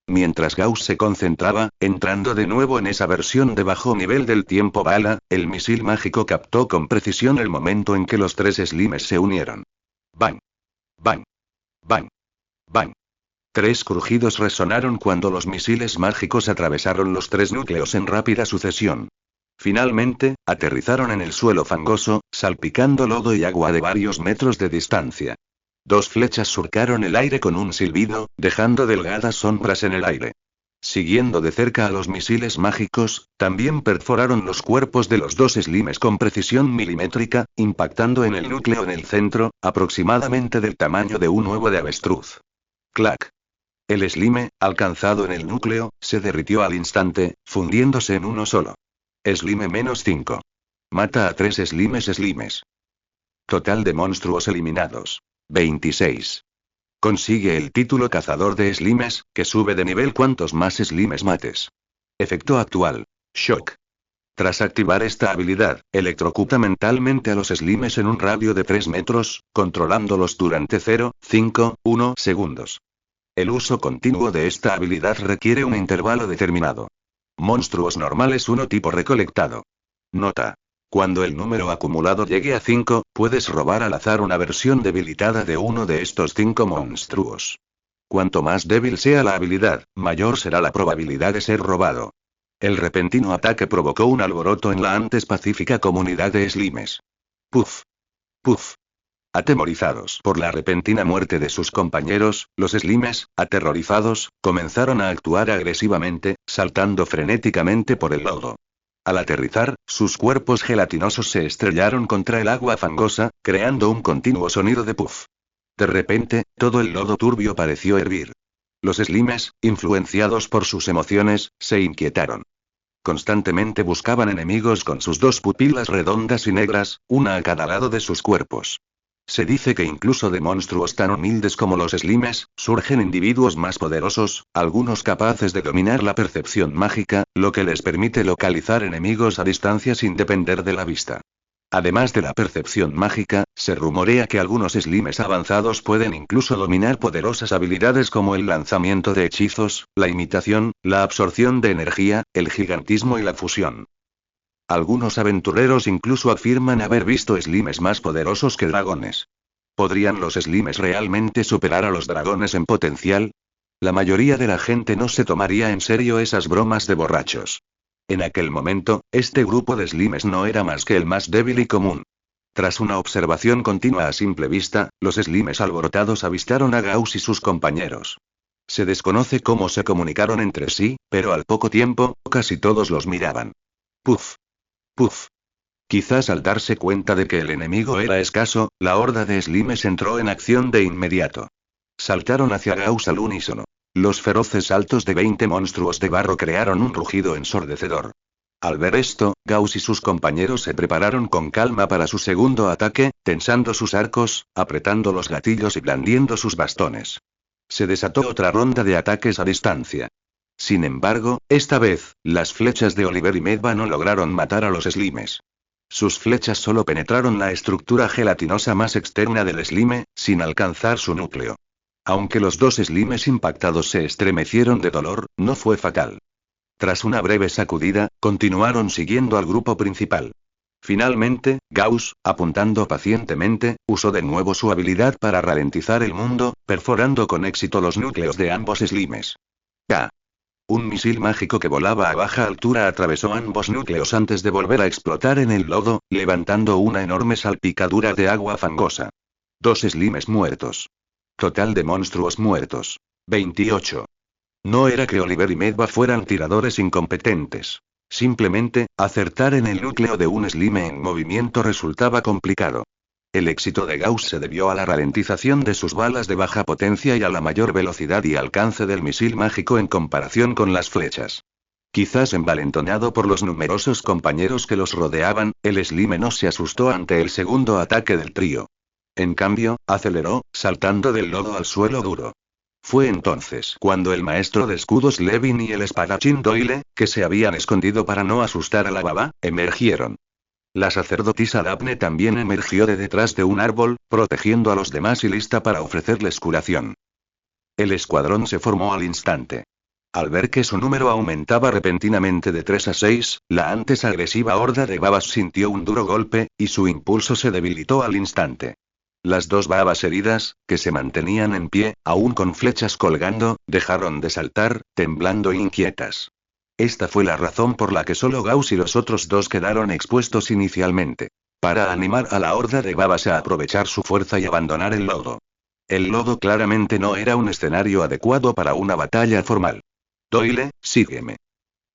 Mientras Gauss se concentraba, entrando de nuevo en esa versión de bajo nivel del tiempo bala, el misil mágico captó con precisión el momento en que los 3 Slimes se unieron. Bang. Bang. Bang. Bang. 3 crujidos resonaron cuando los misiles mágicos atravesaron los 3 núcleos en rápida sucesión. Finalmente, aterrizaron en el suelo fangoso, salpicando lodo y agua de varios metros de distancia. 2 flechas surcaron el aire con un silbido, dejando delgadas sombras en el aire. Siguiendo de cerca a los misiles mágicos, también perforaron los cuerpos de los 2 Slimes con precisión milimétrica, impactando en el núcleo en el centro, aproximadamente del tamaño de un huevo de avestruz. ¡Clac! El Slime, alcanzado en el núcleo, se derritió al instante, fundiéndose en uno solo. Slime-5. Mata a 3 Slimes. Total de monstruos eliminados. 26. Consigue el título Cazador de Slimes, que sube de nivel cuantos más Slimes mates. Efecto actual. Shock. Tras activar esta habilidad, electrocuta mentalmente a los Slimes en un radio de 3 metros, controlándolos durante 0,5,1 segundos. El uso continuo de esta habilidad requiere un intervalo determinado. Monstruos normales 1 tipo recolectado. Nota. Cuando el número acumulado llegue a 5, puedes robar al azar una versión debilitada de uno de estos 5 monstruos. Cuanto más débil sea la habilidad, mayor será la probabilidad de ser robado. El repentino ataque provocó un alboroto en la antes pacífica comunidad de Slimes. Puff. Puff. Atemorizados por la repentina muerte de sus compañeros, los Slimes, aterrorizados, comenzaron a actuar agresivamente, saltando frenéticamente por el lodo. Al aterrizar, sus cuerpos gelatinosos se estrellaron contra el agua fangosa, creando un continuo sonido de puff. De repente, todo el lodo turbio pareció hervir. Los Slimes, influenciados por sus emociones, se inquietaron. Constantemente buscaban enemigos con sus 2 pupilas redondas y negras, una a cada lado de sus cuerpos. Se dice que incluso de monstruos tan humildes como los Slimes, surgen individuos más poderosos, algunos capaces de dominar la percepción mágica, lo que les permite localizar enemigos a distancia sin depender de la vista. Además de la percepción mágica, se rumorea que algunos Slimes avanzados pueden incluso dominar poderosas habilidades como el lanzamiento de hechizos, la imitación, la absorción de energía, el gigantismo y la fusión. Algunos aventureros incluso afirman haber visto Slimes más poderosos que dragones. ¿Podrían los Slimes realmente superar a los dragones en potencial? La mayoría de la gente no se tomaría en serio esas bromas de borrachos. En aquel momento, este grupo de Slimes no era más que el más débil y común. Tras una observación continua a simple vista, los Slimes alborotados avistaron a Gauss y sus compañeros. Se desconoce cómo se comunicaron entre sí, pero al poco tiempo, casi todos los miraban. Puff. Puff. Quizás al darse cuenta de que el enemigo era escaso, la horda de Slimes entró en acción de inmediato. Saltaron hacia Gauss al unísono. Los feroces saltos de 20 monstruos de barro crearon un rugido ensordecedor. Al ver esto, Gauss y sus compañeros se prepararon con calma para su segundo ataque, tensando sus arcos, apretando los gatillos y blandiendo sus bastones. Se desató otra ronda de ataques a distancia. Sin embargo, esta vez, las flechas de Oliver y Medva no lograron matar a los Slimes. Sus flechas solo penetraron la estructura gelatinosa más externa del Slime, sin alcanzar su núcleo. Aunque los 2 Slimes impactados se estremecieron de dolor, no fue fatal. Tras una breve sacudida, continuaron siguiendo al grupo principal. Finalmente, Gauss, apuntando pacientemente, usó de nuevo su habilidad para ralentizar el mundo, perforando con éxito los núcleos de ambos slimes. ¡K! Un misil mágico que volaba a baja altura atravesó ambos núcleos antes de volver a explotar en el lodo, levantando una enorme salpicadura de agua fangosa. 2 slimes muertos. Total de monstruos muertos. 28. No era que Oliver y Medva fueran tiradores incompetentes. Simplemente, acertar en el núcleo de un slime en movimiento resultaba complicado. El éxito de Gauss se debió a la ralentización de sus balas de baja potencia y a la mayor velocidad y alcance del misil mágico en comparación con las flechas. Quizás envalentonado por los numerosos compañeros que los rodeaban, el slime no se asustó ante el segundo ataque del trío. En cambio, aceleró, saltando del lodo al suelo duro. Fue entonces cuando el maestro de escudos Levin y el espadachín Doyle, que se habían escondido para no asustar a la baba, emergieron. La sacerdotisa Daphne también emergió de detrás de un árbol, protegiendo a los demás y lista para ofrecerles curación. El escuadrón se formó al instante. Al ver que su número aumentaba repentinamente de 3 a 6, la antes agresiva horda de babas sintió un duro golpe, y su impulso se debilitó al instante. Las 2 babas heridas, que se mantenían en pie, aún con flechas colgando, dejaron de saltar, temblando e inquietas. Esta fue la razón por la que solo Gauss y los otros 2 quedaron expuestos inicialmente. Para animar a la horda de babas a aprovechar su fuerza y abandonar el lodo. El lodo claramente no era un escenario adecuado para una batalla formal. Doyle, sígueme.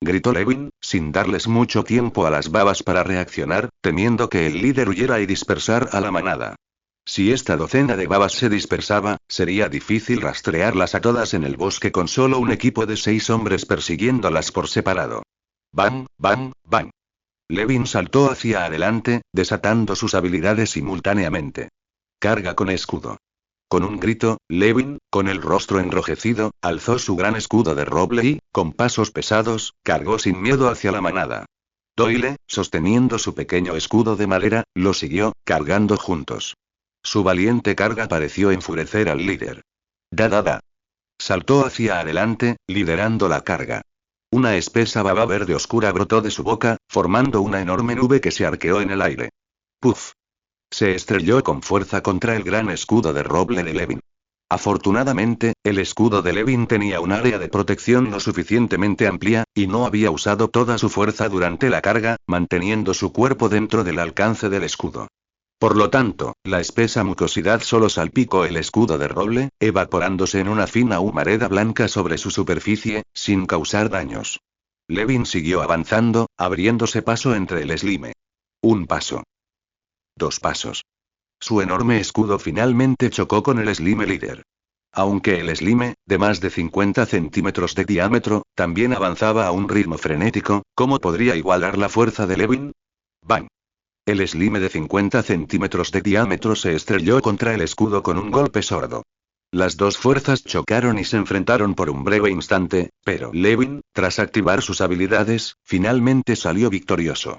Gritó Levin, sin darles mucho tiempo a las babas para reaccionar, temiendo que el líder huyera y dispersar a la manada. Si esta docena de babas se dispersaba, sería difícil rastrearlas a todas en el bosque con solo un equipo de 6 hombres persiguiéndolas por separado. ¡Bang, bang, bang! Levin saltó hacia adelante, desatando sus habilidades simultáneamente. Carga con escudo. Con un grito, Levin, con el rostro enrojecido, alzó su gran escudo de roble y, con pasos pesados, cargó sin miedo hacia la manada. Doyle, sosteniendo su pequeño escudo de madera, lo siguió, cargando juntos. Su valiente carga pareció enfurecer al líder. Da. Saltó hacia adelante, liderando la carga. Una espesa baba verde oscura brotó de su boca, formando una enorme nube que se arqueó en el aire. ¡Puf! Se estrelló con fuerza contra el gran escudo de roble de Levin. Afortunadamente, el escudo de Levin tenía un área de protección lo suficientemente amplia, y no había usado toda su fuerza durante la carga, manteniendo su cuerpo dentro del alcance del escudo. Por lo tanto, la espesa mucosidad solo salpicó el escudo de roble, evaporándose en una fina humareda blanca sobre su superficie, sin causar daños. Levin siguió avanzando, abriéndose paso entre el slime. 1 paso. 2 pasos. Su enorme escudo finalmente chocó con el slime líder. Aunque el slime, de más de 50 centímetros de diámetro, también avanzaba a un ritmo frenético, ¿cómo podría igualar la fuerza de Levin? ¡Bang! El slime de 50 centímetros de diámetro se estrelló contra el escudo con un golpe sordo. Las 2 fuerzas chocaron y se enfrentaron por un breve instante, pero Levin, tras activar sus habilidades, finalmente salió victorioso.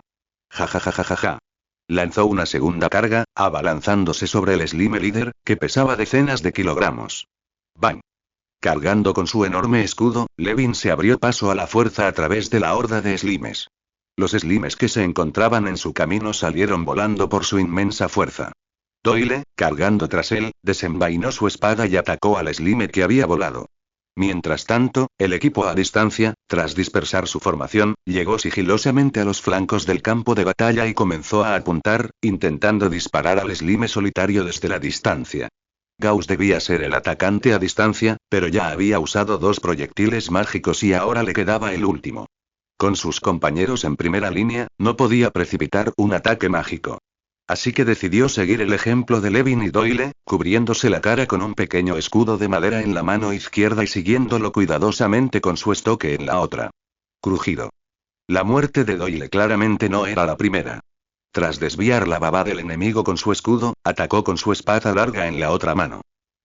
Ja. Lanzó una segunda carga, abalanzándose sobre el slime líder, que pesaba decenas de kilogramos. ¡Bang! Cargando con su enorme escudo, Levin se abrió paso a la fuerza a través de la horda de slimes. Los slimes que se encontraban en su camino salieron volando por su inmensa fuerza. Doyle, cargando tras él, desenvainó su espada y atacó al slime que había volado. Mientras tanto, el equipo a distancia, tras dispersar su formación, llegó sigilosamente a los flancos del campo de batalla y comenzó a apuntar, intentando disparar al slime solitario desde la distancia. Gauss debía ser el atacante a distancia, pero ya había usado 2 proyectiles mágicos y ahora le quedaba el último. Con sus compañeros en primera línea, no podía precipitar un ataque mágico. Así que decidió seguir el ejemplo de Levin y Doyle, cubriéndose la cara con un pequeño escudo de madera en la mano izquierda y siguiéndolo cuidadosamente con su estoque en la otra. Crujido. La muerte de Doyle claramente no era la primera. Tras desviar la baba del enemigo con su escudo, atacó con su espada larga en la otra mano.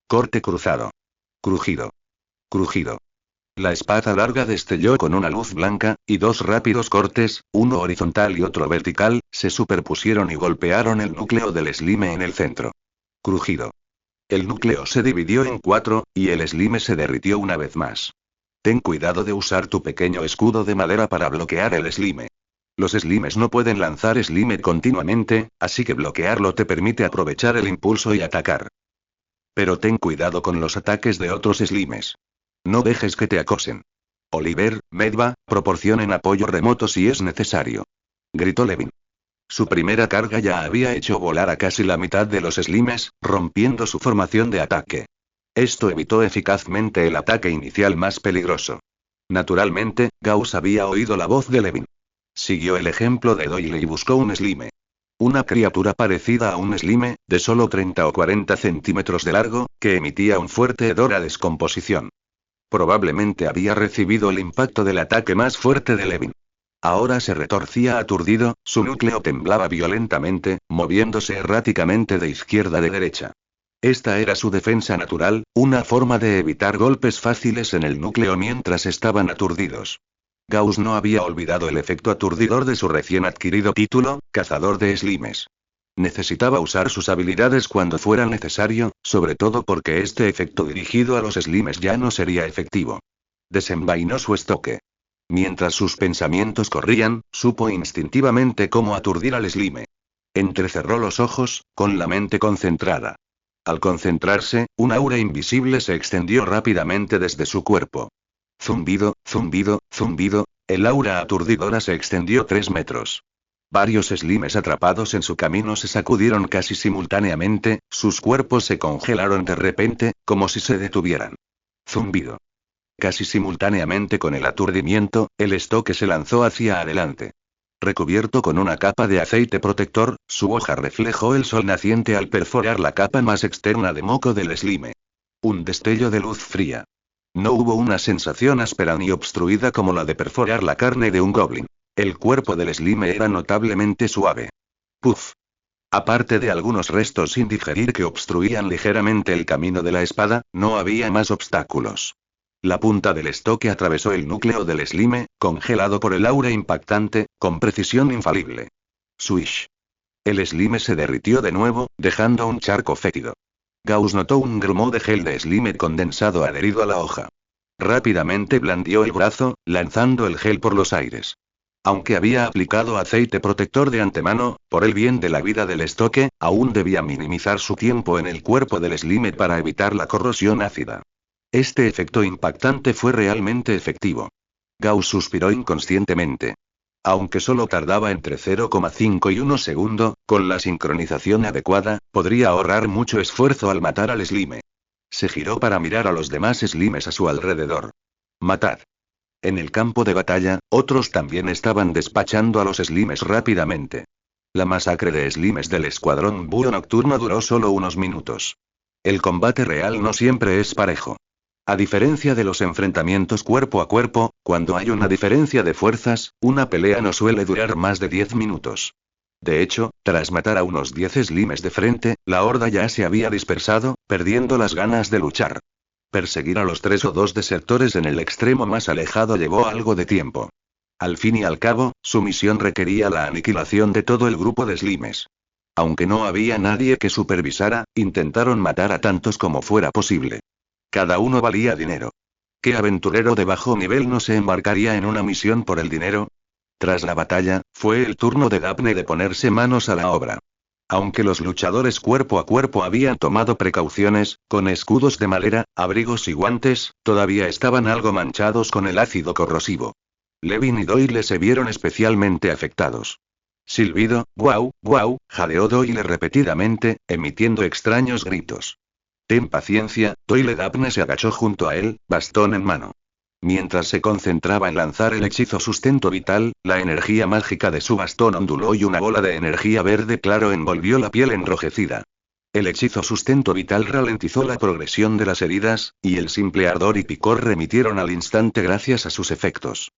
Corte cruzado. Crujido. Crujido. La espada larga destelló con una luz blanca, y 2 rápidos cortes, uno horizontal y otro vertical, se superpusieron y golpearon el núcleo del slime en el centro. Crujido. El núcleo se dividió en 4, y el slime se derritió una vez más. Ten cuidado de usar tu pequeño escudo de madera para bloquear el slime. Los slimes no pueden lanzar slime continuamente, así que bloquearlo te permite aprovechar el impulso y atacar. Pero ten cuidado con los ataques de otros slimes. No dejes que te acosen. Oliver, Medva, proporcionen apoyo remoto si es necesario. Gritó Levin. Su primera carga ya había hecho volar a casi la mitad de los slimes, rompiendo su formación de ataque. Esto evitó eficazmente el ataque inicial más peligroso. Naturalmente, Gauss había oído la voz de Levin. Siguió el ejemplo de Doyle y buscó un slime. Una criatura parecida a un slime, de solo 30 o 40 centímetros de largo, que emitía un fuerte hedor a descomposición. Probablemente había recibido el impacto del ataque más fuerte de Levin. Ahora se retorcía aturdido, su núcleo temblaba violentamente, moviéndose erráticamente de izquierda a derecha. Esta era su defensa natural, una forma de evitar golpes fáciles en el núcleo mientras estaban aturdidos. Gauss no había olvidado el efecto aturdidor de su recién adquirido título, cazador de slimes. Necesitaba usar sus habilidades cuando fuera necesario, sobre todo porque este efecto dirigido a los slimes ya no sería efectivo. Desenvainó su estoque. Mientras sus pensamientos corrían, supo instintivamente cómo aturdir al slime. Entrecerró los ojos, con la mente concentrada. Al concentrarse, un aura invisible se extendió rápidamente desde su cuerpo. Zumbido, zumbido, zumbido, el aura aturdidora se extendió 3 metros. Varios slimes atrapados en su camino se sacudieron casi simultáneamente, sus cuerpos se congelaron de repente, como si se detuvieran. Zumbido. Casi simultáneamente con el aturdimiento, el estoque se lanzó hacia adelante. Recubierto con una capa de aceite protector, su hoja reflejó el sol naciente al perforar la capa más externa de moco del slime. Un destello de luz fría. No hubo una sensación áspera ni obstruida como la de perforar la carne de un goblin. El cuerpo del slime era notablemente suave. Puff. Aparte de algunos restos sin digerir que obstruían ligeramente el camino de la espada, no había más obstáculos. La punta del estoque atravesó el núcleo del slime, congelado por el aura impactante, con precisión infalible. Swish. El slime se derritió de nuevo, dejando un charco fétido. Gauss notó un grumo de gel de slime condensado adherido a la hoja. Rápidamente blandió el brazo, lanzando el gel por los aires. Aunque había aplicado aceite protector de antemano, por el bien de la vida del estoque, aún debía minimizar su tiempo en el cuerpo del slime para evitar la corrosión ácida. Este efecto impactante fue realmente efectivo. Gauss suspiró inconscientemente. Aunque solo tardaba entre 0,5 y 1 segundo, con la sincronización adecuada, podría ahorrar mucho esfuerzo al matar al slime. Se giró para mirar a los demás slimes a su alrededor. Matad. En el campo de batalla, otros también estaban despachando a los slimes rápidamente. La masacre de slimes del escuadrón búho nocturno duró solo unos minutos. El combate real no siempre es parejo. A diferencia de los enfrentamientos cuerpo a cuerpo, cuando hay una diferencia de fuerzas, una pelea no suele durar más de 10 minutos. De hecho, tras matar a unos 10 slimes de frente, la horda ya se había dispersado, perdiendo las ganas de luchar. Perseguir a los 3 o 2 desertores en el extremo más alejado llevó algo de tiempo. Al fin y al cabo, su misión requería la aniquilación de todo el grupo de slimes. Aunque no había nadie que supervisara, intentaron matar a tantos como fuera posible. Cada uno valía dinero. ¿Qué aventurero de bajo nivel no se embarcaría en una misión por el dinero? Tras la batalla, fue el turno de Daphne de ponerse manos a la obra. Aunque los luchadores cuerpo a cuerpo habían tomado precauciones, con escudos de madera, abrigos y guantes, todavía estaban algo manchados con el ácido corrosivo. Levin y Doyle se vieron especialmente afectados. Silbido, guau, guau, jadeó Doyle repetidamente, emitiendo extraños gritos. Ten paciencia, Doyle. Daphne se agachó junto a él, bastón en mano. Mientras se concentraba en lanzar el hechizo sustento vital, la energía mágica de su bastón onduló y una bola de energía verde claro envolvió la piel enrojecida. El hechizo sustento vital ralentizó la progresión de las heridas, y el simple ardor y picor remitieron al instante gracias a sus efectos.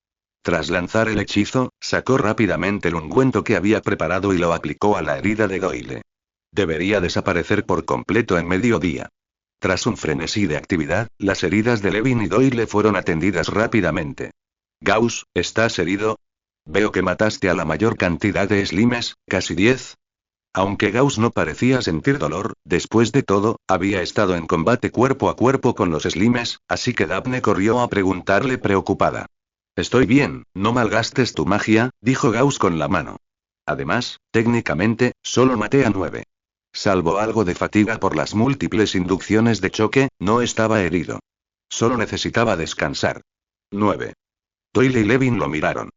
Tras lanzar el hechizo, sacó rápidamente el ungüento que había preparado y lo aplicó a la herida de Doyle. Debería desaparecer por completo en mediodía. Tras un frenesí de actividad, las heridas de Levin y Doyle fueron atendidas rápidamente. Gauss, ¿estás herido? Veo que mataste a la mayor cantidad de slimes, casi 10. Aunque Gauss no parecía sentir dolor, después de todo, había estado en combate cuerpo a cuerpo con los slimes, así que Daphne corrió a preguntarle preocupada. Estoy bien, no malgastes tu magia, dijo Gauss con la mano. Además, técnicamente, solo maté a 9. Salvo algo de fatiga por las múltiples inducciones de choque, no estaba herido. Solo necesitaba descansar. 9. Doyle y Levin lo miraron.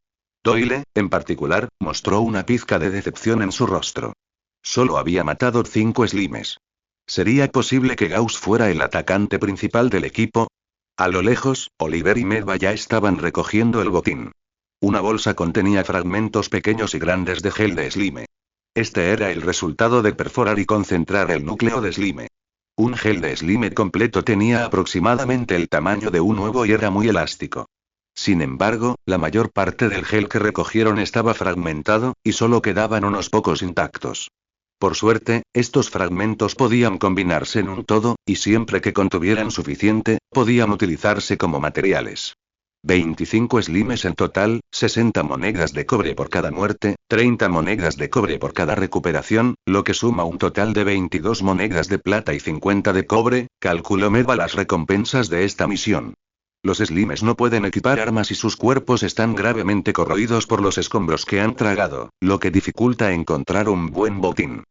Doyle, en particular, mostró una pizca de decepción en su rostro. Solo había matado 5 slimes. ¿Sería posible que Gauss fuera el atacante principal del equipo? A lo lejos, Oliver y Medva ya estaban recogiendo el botín. Una bolsa contenía fragmentos pequeños y grandes de gel de slime. Este era el resultado de perforar y concentrar el núcleo de slime. Un gel de slime completo tenía aproximadamente el tamaño de un huevo y era muy elástico. Sin embargo, la mayor parte del gel que recogieron estaba fragmentado, y solo quedaban unos pocos intactos. Por suerte, estos fragmentos podían combinarse en un todo, y siempre que contuvieran suficiente, podían utilizarse como materiales. 25 slimes en total, 60 monedas de cobre por cada muerte, 30 monedas de cobre por cada recuperación, lo que suma un total de 22 monedas de plata y 50 de cobre, calculó Medva las recompensas de esta misión. Los slimes no pueden equipar armas y sus cuerpos están gravemente corroídos por los escombros que han tragado, lo que dificulta encontrar un buen botín.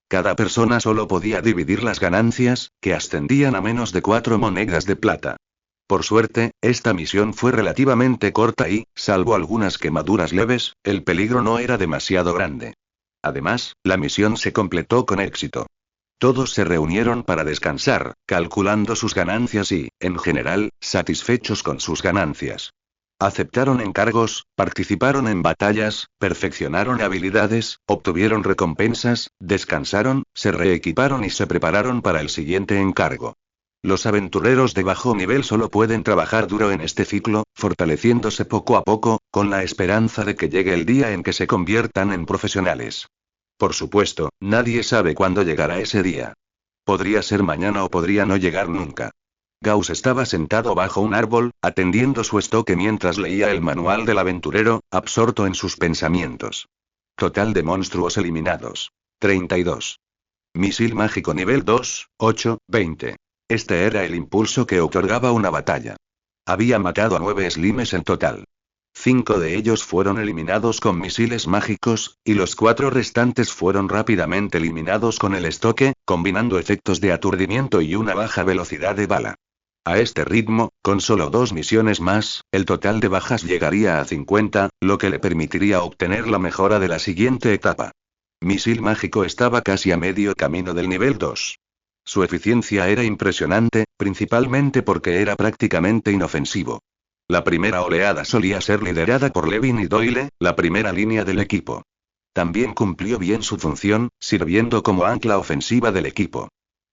Cada persona solo podía dividir las ganancias, que ascendían a menos de 4 monedas de plata. Por suerte, esta misión fue relativamente corta y, salvo algunas quemaduras leves, el peligro no era demasiado grande. Además, la misión se completó con éxito. Todos se reunieron para descansar, calculando sus ganancias y, en general, satisfechos con sus ganancias. Aceptaron encargos, participaron en batallas, perfeccionaron habilidades, obtuvieron recompensas, descansaron, se reequiparon y se prepararon para el siguiente encargo. Los aventureros de bajo nivel solo pueden trabajar duro en este ciclo, fortaleciéndose poco a poco, con la esperanza de que llegue el día en que se conviertan en profesionales. Por supuesto, nadie sabe cuándo llegará ese día. Podría ser mañana o podría no llegar nunca. Gauss estaba sentado bajo un árbol, atendiendo su estoque mientras leía el manual del aventurero, absorto en sus pensamientos. Total de monstruos eliminados. 32. Misil mágico nivel 2, 8, 20. Este era el impulso que otorgaba una batalla. Había matado a 9 slimes en total. 5 de ellos fueron eliminados con misiles mágicos, y los 4 restantes fueron rápidamente eliminados con el estoque, combinando efectos de aturdimiento y una baja velocidad de bala. A este ritmo, con solo 2 misiones más, el total de bajas llegaría a 50, lo que le permitiría obtener la mejora de la siguiente etapa. Misil mágico estaba casi a medio camino del nivel 2. Su eficiencia era impresionante, principalmente porque era prácticamente inofensivo. La primera oleada solía ser liderada por Levin y Doyle, la primera línea del equipo. También cumplió bien su función, sirviendo como ancla ofensiva del equipo.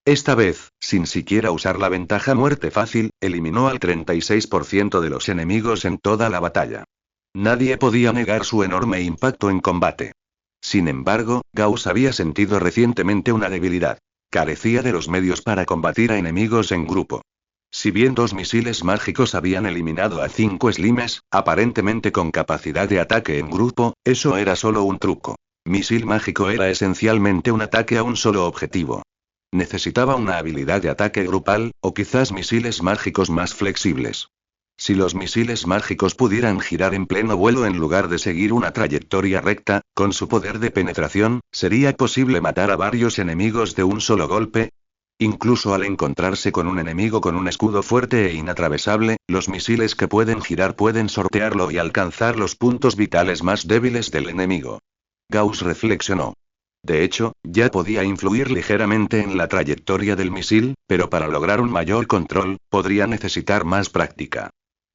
Esta vez, sin siquiera usar la ventaja muerte fácil, eliminó al 36% de los enemigos en toda la batalla. Nadie podía negar su enorme impacto en combate. Sin embargo, Gauss había sentido recientemente una debilidad. Carecía de los medios para combatir a enemigos en grupo. Si bien 2 misiles mágicos habían eliminado a 5 slimes, aparentemente con capacidad de ataque en grupo, eso era solo un truco. Misil mágico era esencialmente un ataque a un solo objetivo. Necesitaba una habilidad de ataque grupal, o quizás misiles mágicos más flexibles. Si los misiles mágicos pudieran girar en pleno vuelo en lugar de seguir una trayectoria recta, con su poder de penetración, sería posible matar a varios enemigos de un solo golpe. Incluso al encontrarse con un enemigo con un escudo fuerte e inatravesable, los misiles que pueden girar pueden sortearlo y alcanzar los puntos vitales más débiles del enemigo. Gauss reflexionó. De hecho, ya podía influir ligeramente en la trayectoria del misil, pero para lograr un mayor control, podría necesitar más práctica.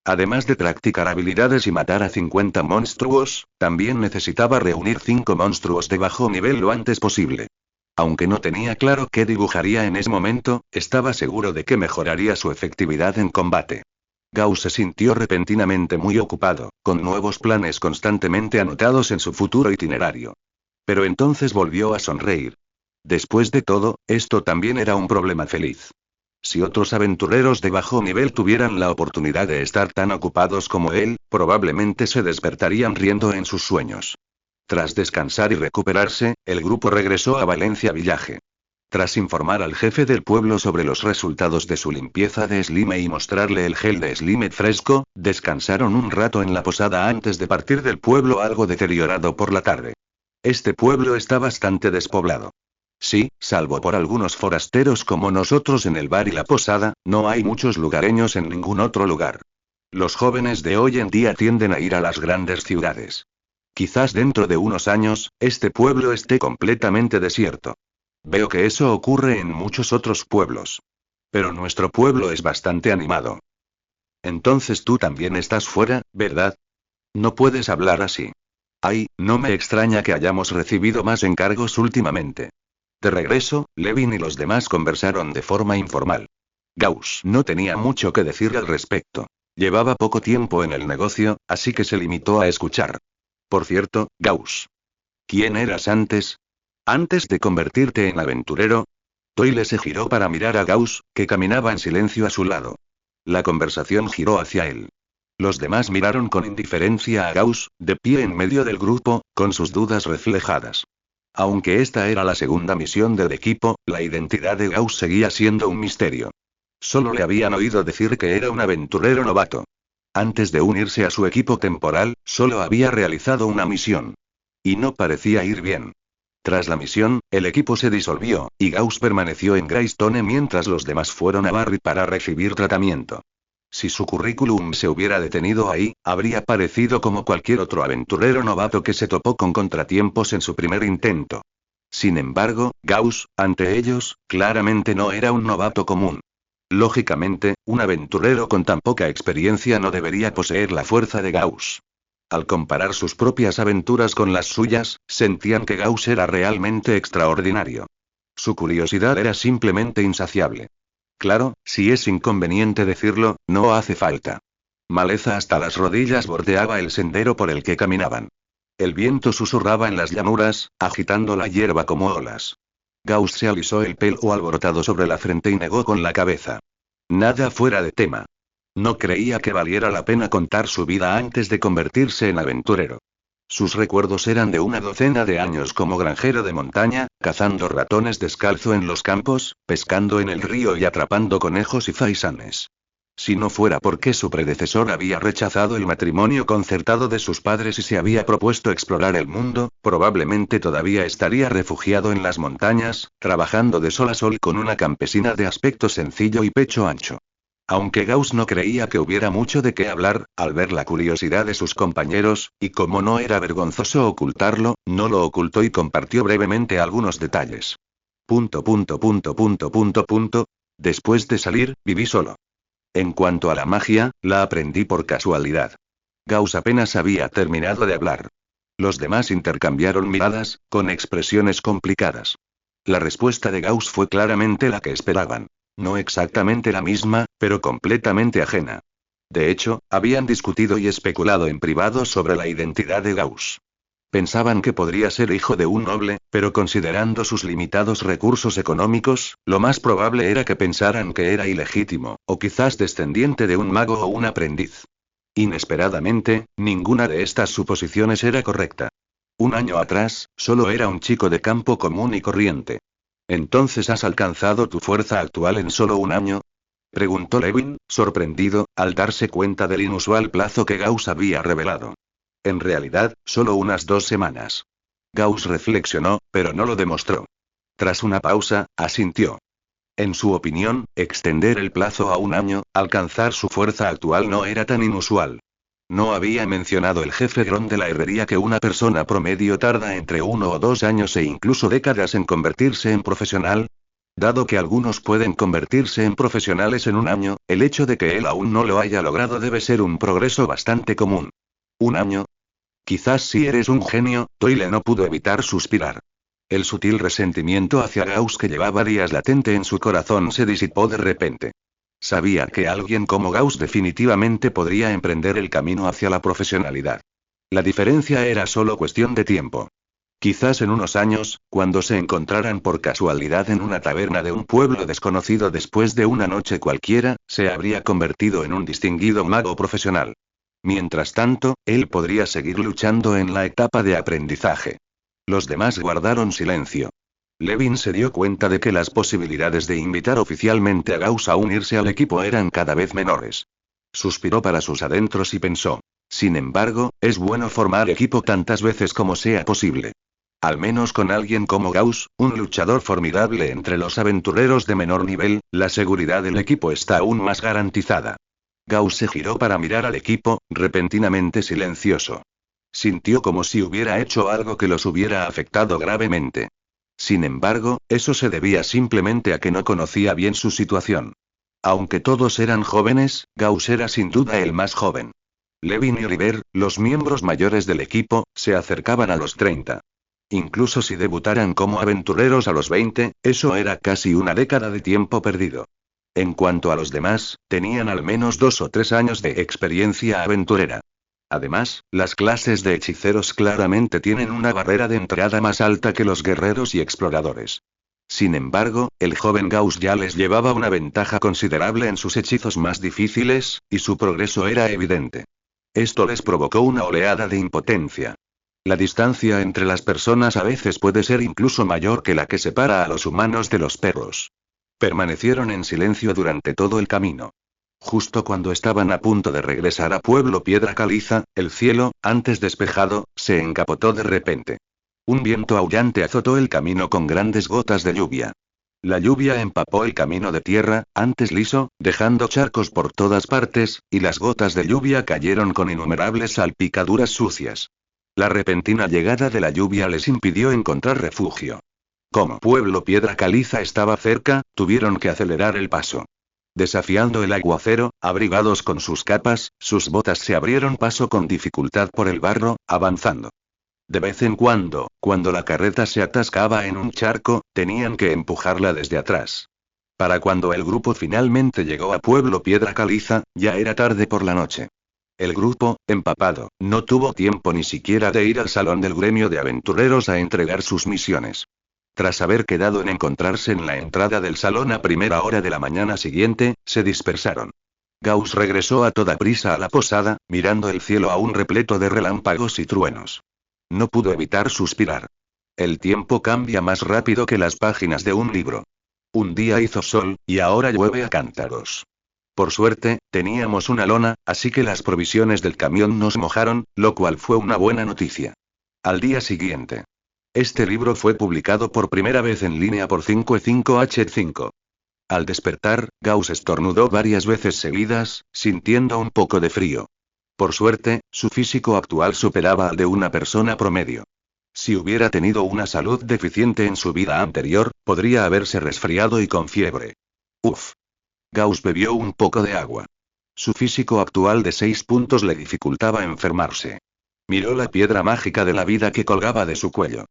Además de practicar habilidades y matar a 50 monstruos, también necesitaba reunir 5 monstruos de bajo nivel lo antes posible. Aunque no tenía claro qué dibujaría en ese momento, estaba seguro de que mejoraría su efectividad en combate. Gauss se sintió repentinamente muy ocupado, con nuevos planes constantemente anotados en su futuro itinerario. Pero entonces volvió a sonreír. Después de todo, esto también era un problema feliz. Si otros aventureros de bajo nivel tuvieran la oportunidad de estar tan ocupados como él, probablemente se despertarían riendo en sus sueños. Tras descansar y recuperarse, el grupo regresó a Valencia Village. Tras informar al jefe del pueblo sobre los resultados de su limpieza de Slime y mostrarle el gel de Slime fresco, descansaron un rato en la posada antes de partir del pueblo algo deteriorado por la tarde. Este pueblo está bastante despoblado. Sí, salvo por algunos forasteros como nosotros en el bar y la posada, no hay muchos lugareños en ningún otro lugar. Los jóvenes de hoy en día tienden a ir a las grandes ciudades. Quizás dentro de unos años, este pueblo esté completamente desierto. Veo que eso ocurre en muchos otros pueblos. Pero nuestro pueblo es bastante animado. Entonces tú también estás fuera, ¿verdad? No puedes hablar así. Ay, no me extraña que hayamos recibido más encargos últimamente. De regreso, Levin y los demás conversaron de forma informal. Gauss no tenía mucho que decir al respecto. Llevaba poco tiempo en el negocio, así que se limitó a escuchar. Por cierto, Gauss. ¿Quién eras antes? ¿Antes de convertirte en aventurero? Toyle se giró para mirar a Gauss, que caminaba en silencio a su lado. La conversación giró hacia él. Los demás miraron con indiferencia a Gauss, de pie en medio del grupo, con sus dudas reflejadas. Aunque esta era la segunda misión del equipo, la identidad de Gauss seguía siendo un misterio. Solo le habían oído decir que era un aventurero novato. Antes de unirse a su equipo temporal, solo había realizado una misión. Y no parecía ir bien. Tras la misión, el equipo se disolvió, y Gauss permaneció en Greystone mientras los demás fueron a Barry para recibir tratamiento. Si su currículum se hubiera detenido ahí, habría parecido como cualquier otro aventurero novato que se topó con contratiempos en su primer intento. Sin embargo, Gauss, ante ellos, claramente no era un novato común. Lógicamente, un aventurero con tan poca experiencia no debería poseer la fuerza de Gauss. Al comparar sus propias aventuras con las suyas, sentían que Gauss era realmente extraordinario. Su curiosidad era simplemente insaciable. Claro, si es inconveniente decirlo, no hace falta. Maleza hasta las rodillas bordeaba el sendero por el que caminaban. El viento susurraba en las llanuras, agitando la hierba como olas. Gauss se alisó el pelo alborotado sobre la frente y negó con la cabeza. Nada fuera de tema. No creía que valiera la pena contar su vida antes de convertirse en aventurero. Sus recuerdos eran de una docena de años como granjero de montaña, cazando ratones descalzo en los campos, pescando en el río y atrapando conejos y faisanes. Si no fuera porque su predecesor había rechazado el matrimonio concertado de sus padres y se había propuesto explorar el mundo, probablemente todavía estaría refugiado en las montañas, trabajando de sol a sol con una campesina de aspecto sencillo y pecho ancho. Aunque Gauss no creía que hubiera mucho de qué hablar, al ver la curiosidad de sus compañeros, y como no era vergonzoso ocultarlo, no lo ocultó y compartió brevemente algunos detalles. Después de salir, viví solo. En cuanto a la magia, la aprendí por casualidad. Gauss apenas había terminado de hablar. Los demás intercambiaron miradas, con expresiones complicadas. La respuesta de Gauss fue claramente la que esperaban. No exactamente la misma, pero completamente ajena. De hecho, habían discutido y especulado en privado sobre la identidad de Gauss. Pensaban que podría ser hijo de un noble, pero considerando sus limitados recursos económicos, lo más probable era que pensaran que era ilegítimo, o quizás descendiente de un mago o un aprendiz. Inesperadamente, ninguna de estas suposiciones era correcta. Un año atrás, solo era un chico de campo común y corriente. ¿Entonces has alcanzado tu fuerza actual en solo un año? Preguntó Levin, sorprendido, al darse cuenta del inusual plazo que Gauss había revelado. En realidad, solo unas 2 semanas. Gauss reflexionó, pero no lo demostró. Tras una pausa, asintió. En su opinión, extender el plazo a un año, alcanzar su fuerza actual no era tan inusual. ¿No había mencionado el jefe Gron de la herrería que una persona promedio tarda entre 1 o 2 años e incluso décadas en convertirse en profesional? Dado que algunos pueden convertirse en profesionales en un año, el hecho de que él aún no lo haya logrado debe ser un progreso bastante común. ¿Un año? Quizás si eres un genio, Toyle no pudo evitar suspirar. El sutil resentimiento hacia Gauss que llevaba días latente en su corazón se disipó de repente. Sabía que alguien como Gauss definitivamente podría emprender el camino hacia la profesionalidad. La diferencia era solo cuestión de tiempo. Quizás en unos años, cuando se encontraran por casualidad en una taberna de un pueblo desconocido después de una noche cualquiera, se habría convertido en un distinguido mago profesional. Mientras tanto, él podría seguir luchando en la etapa de aprendizaje. Los demás guardaron silencio. Levin se dio cuenta de que las posibilidades de invitar oficialmente a Gauss a unirse al equipo eran cada vez menores. Suspiró para sus adentros y pensó. Sin embargo, es bueno formar equipo tantas veces como sea posible. Al menos con alguien como Gauss, un luchador formidable entre los aventureros de menor nivel, la seguridad del equipo está aún más garantizada. Gauss se giró para mirar al equipo, repentinamente silencioso. Sintió como si hubiera hecho algo que los hubiera afectado gravemente. Sin embargo, eso se debía simplemente a que no conocía bien su situación. Aunque todos eran jóvenes, Gauss era sin duda el más joven. Levin y Oliver, los miembros mayores del equipo, se acercaban a los 30. Incluso si debutaran como aventureros a los 20, eso era casi una década de tiempo perdido. En cuanto a los demás, tenían al menos 2 o 3 años de experiencia aventurera. Además, las clases de hechiceros claramente tienen una barrera de entrada más alta que los guerreros y exploradores. Sin embargo, el joven Gauss ya les llevaba una ventaja considerable en sus hechizos más difíciles, y su progreso era evidente. Esto les provocó una oleada de impotencia. La distancia entre las personas a veces puede ser incluso mayor que la que separa a los humanos de los perros. Permanecieron en silencio durante todo el camino. Justo cuando estaban a punto de regresar a Pueblo Piedra Caliza, el cielo, antes despejado, se encapotó de repente. Un viento aullante azotó el camino con grandes gotas de lluvia. La lluvia empapó el camino de tierra, antes liso, dejando charcos por todas partes, y las gotas de lluvia cayeron con innumerables salpicaduras sucias. La repentina llegada de la lluvia les impidió encontrar refugio. Como Pueblo Piedra Caliza estaba cerca, tuvieron que acelerar el paso. Desafiando el aguacero, abrigados con sus capas, sus botas se abrieron paso con dificultad por el barro, avanzando. De vez en cuando, cuando la carreta se atascaba en un charco, tenían que empujarla desde atrás. Para cuando el grupo finalmente llegó a Pueblo Piedra Caliza, ya era tarde por la noche. El grupo, empapado, no tuvo tiempo ni siquiera de ir al salón del gremio de aventureros a entregar sus misiones. Tras haber quedado en encontrarse en la entrada del salón a primera hora de la mañana siguiente, se dispersaron. Gauss regresó a toda prisa a la posada, mirando el cielo aún repleto de relámpagos y truenos. No pudo evitar suspirar. El tiempo cambia más rápido que las páginas de un libro. Un día hizo sol, y ahora llueve a cántaros. Por suerte, teníamos una lona, así que las provisiones del camión nos mojaron, lo cual fue una buena noticia. Al día siguiente. Este libro fue publicado por primera vez en línea por 55H5. Al despertar, Gauss estornudó varias veces seguidas, sintiendo un poco de frío. Por suerte, su físico actual superaba al de una persona promedio. Si hubiera tenido una salud deficiente en su vida anterior, podría haberse resfriado y con fiebre. Uf. Gauss bebió un poco de agua. Su físico actual de 6 puntos le dificultaba enfermarse. Miró la piedra mágica de la vida que colgaba de su cuello.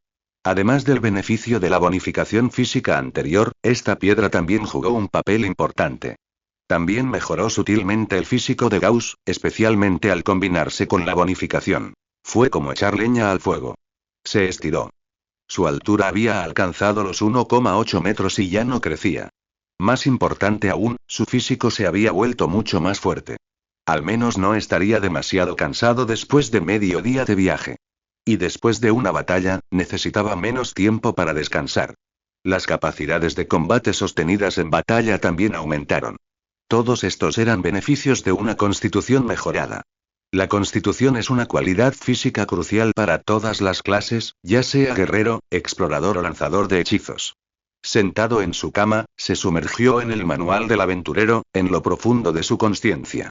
Además del beneficio de la bonificación física anterior, esta piedra también jugó un papel importante. También mejoró sutilmente el físico de Gauss, especialmente al combinarse con la bonificación. Fue como echar leña al fuego. Se estiró. Su altura había alcanzado los 1,8 metros y ya no crecía. Más importante aún, su físico se había vuelto mucho más fuerte. Al menos no estaría demasiado cansado después de medio día de viaje. Y después de una batalla, necesitaba menos tiempo para descansar. Las capacidades de combate sostenidas en batalla también aumentaron. Todos estos eran beneficios de una constitución mejorada. La constitución es una cualidad física crucial para todas las clases, ya sea guerrero, explorador o lanzador de hechizos. Sentado en su cama, se sumergió en el manual del aventurero, en lo profundo de su conciencia.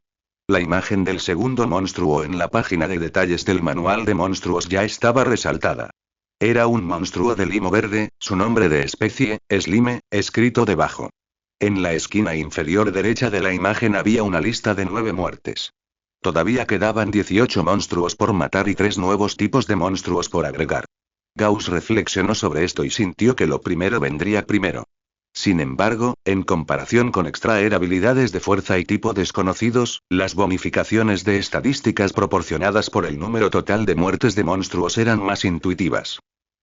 La imagen del segundo monstruo en la página de detalles del manual de monstruos ya estaba resaltada. Era un monstruo de limo verde, su nombre de especie, Slime, escrito debajo. En la esquina inferior derecha de la imagen había una lista de 9 muertes. Todavía quedaban 18 monstruos por matar y 3 nuevos tipos de monstruos por agregar. Gauss reflexionó sobre esto y sintió que lo primero vendría primero. Sin embargo, en comparación con extraer habilidades de fuerza y tipo desconocidos, las bonificaciones de estadísticas proporcionadas por el número total de muertes de monstruos eran más intuitivas.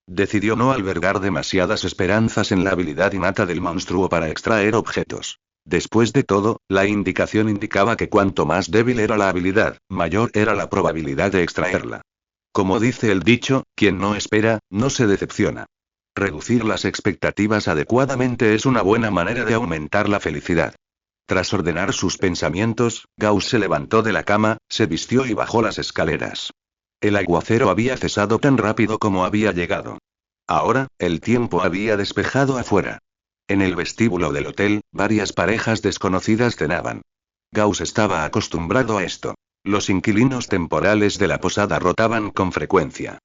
Decidió no albergar demasiadas esperanzas en la habilidad innata del monstruo para extraer objetos. Después de todo, la indicación indicaba que cuanto más débil era la habilidad, mayor era la probabilidad de extraerla. Como dice el dicho, quien no espera, no se decepciona. Reducir las expectativas adecuadamente es una buena manera de aumentar la felicidad. Tras ordenar sus pensamientos, Gauss se levantó de la cama, se vistió y bajó las escaleras. El aguacero había cesado tan rápido como había llegado. Ahora, el tiempo había despejado afuera. En el vestíbulo del hotel, varias parejas desconocidas cenaban. Gauss estaba acostumbrado a esto. Los inquilinos temporales de la posada rotaban con frecuencia.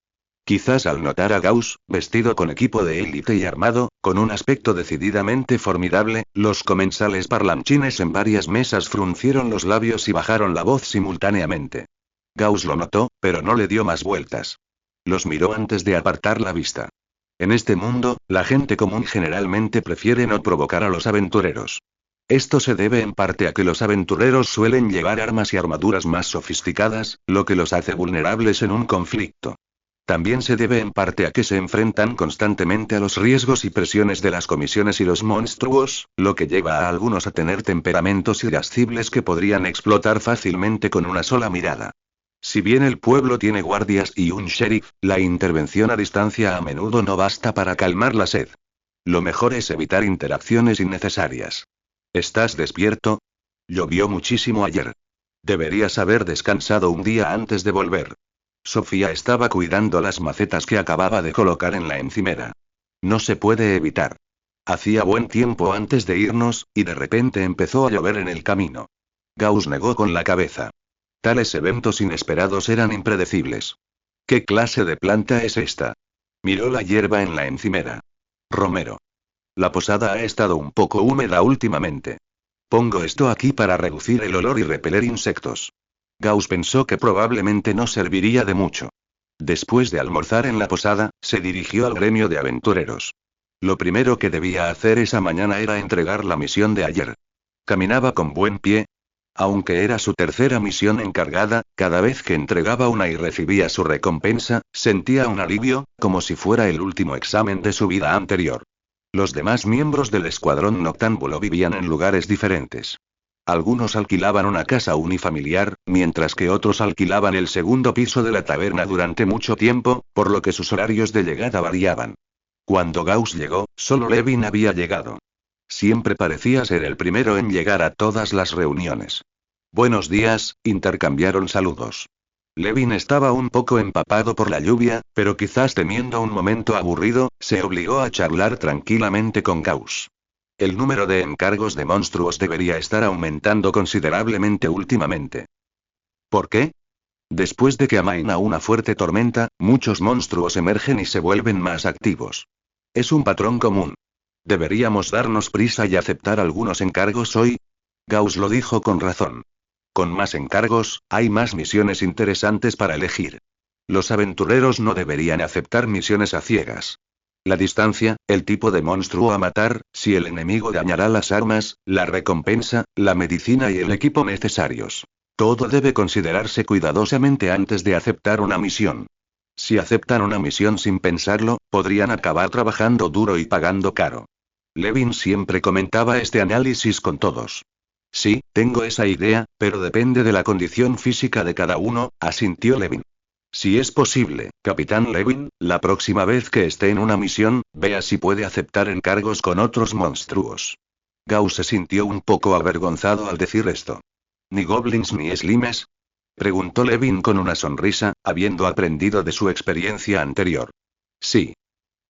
Quizás al notar a Gauss, vestido con equipo de élite y armado, con un aspecto decididamente formidable, los comensales parlanchines en varias mesas fruncieron los labios y bajaron la voz simultáneamente. Gauss lo notó, pero no le dio más vueltas. Los miró antes de apartar la vista. En este mundo, la gente común generalmente prefiere no provocar a los aventureros. Esto se debe en parte a que los aventureros suelen llevar armas y armaduras más sofisticadas, lo que los hace vulnerables en un conflicto. También se debe en parte a que se enfrentan constantemente a los riesgos y presiones de las comisiones y los monstruos, lo que lleva a algunos a tener temperamentos irascibles que podrían explotar fácilmente con una sola mirada. Si bien el pueblo tiene guardias y un sheriff, la intervención a distancia a menudo no basta para calmar la sed. Lo mejor es evitar interacciones innecesarias. ¿Estás despierto? Llovió muchísimo ayer. Deberías haber descansado un día antes de volver. Sofía estaba cuidando las macetas que acababa de colocar en la encimera. No se puede evitar. Hacía buen tiempo antes de irnos, y de repente empezó a llover en el camino. Gauss negó con la cabeza. Tales eventos inesperados eran impredecibles. ¿Qué clase de planta es esta? Miró la hierba en la encimera. Romero. La posada ha estado un poco húmeda últimamente. Pongo esto aquí para reducir el olor y repeler insectos. Gauss pensó que probablemente no serviría de mucho. Después de almorzar en la posada, se dirigió al gremio de aventureros. Lo primero que debía hacer esa mañana era entregar la misión de ayer. Caminaba con buen pie. Aunque era su tercera misión encargada, cada vez que entregaba una y recibía su recompensa, sentía un alivio, como si fuera el último examen de su vida anterior. Los demás miembros del escuadrón noctámbulo vivían en lugares diferentes. Algunos alquilaban una casa unifamiliar, mientras que otros alquilaban el segundo piso de la taberna durante mucho tiempo, por lo que sus horarios de llegada variaban. Cuando Gauss llegó, solo Levin había llegado. Siempre parecía ser el primero en llegar a todas las reuniones. Buenos días, intercambiaron saludos. Levin estaba un poco empapado por la lluvia, pero quizás temiendo un momento aburrido, se obligó a charlar tranquilamente con Gauss. El número de encargos de monstruos debería estar aumentando considerablemente últimamente. ¿Por qué? Después de que amaina una fuerte tormenta, muchos monstruos emergen y se vuelven más activos. Es un patrón común. ¿Deberíamos darnos prisa y aceptar algunos encargos hoy? Gauss lo dijo con razón. Con más encargos, hay más misiones interesantes para elegir. Los aventureros no deberían aceptar misiones a ciegas. La distancia, el tipo de monstruo a matar, si el enemigo dañará las armas, la recompensa, la medicina y el equipo necesarios. Todo debe considerarse cuidadosamente antes de aceptar una misión. Si aceptan una misión sin pensarlo, podrían acabar trabajando duro y pagando caro. Levin siempre comentaba este análisis con todos. Sí, tengo esa idea, pero depende de la condición física de cada uno, asintió Levin. Si es posible, Capitán Levin, la próxima vez que esté en una misión, vea si puede aceptar encargos con otros monstruos. Gauss se sintió un poco avergonzado al decir esto. ¿Ni goblins ni slimes? Preguntó Levin con una sonrisa, habiendo aprendido de su experiencia anterior. Sí.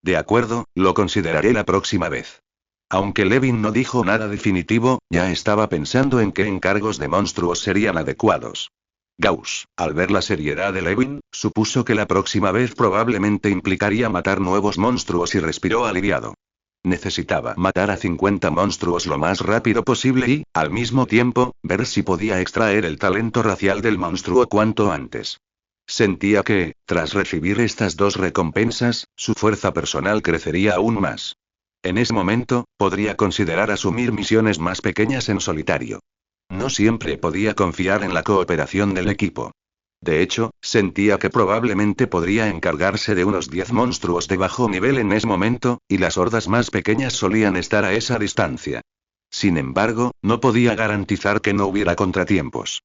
De acuerdo, lo consideraré la próxima vez. Aunque Levin no dijo nada definitivo, ya estaba pensando en qué encargos de monstruos serían adecuados. Gauss, al ver la seriedad de Levin, supuso que la próxima vez probablemente implicaría matar nuevos monstruos y respiró aliviado. Necesitaba matar a 50 monstruos lo más rápido posible y, al mismo tiempo, ver si podía extraer el talento racial del monstruo cuanto antes. Sentía que, tras recibir estas dos recompensas, su fuerza personal crecería aún más. En ese momento, podría considerar asumir misiones más pequeñas en solitario. No siempre podía confiar en la cooperación del equipo. De hecho, sentía que probablemente podría encargarse de unos 10 monstruos de bajo nivel en ese momento, y las hordas más pequeñas solían estar a esa distancia. Sin embargo, no podía garantizar que no hubiera contratiempos.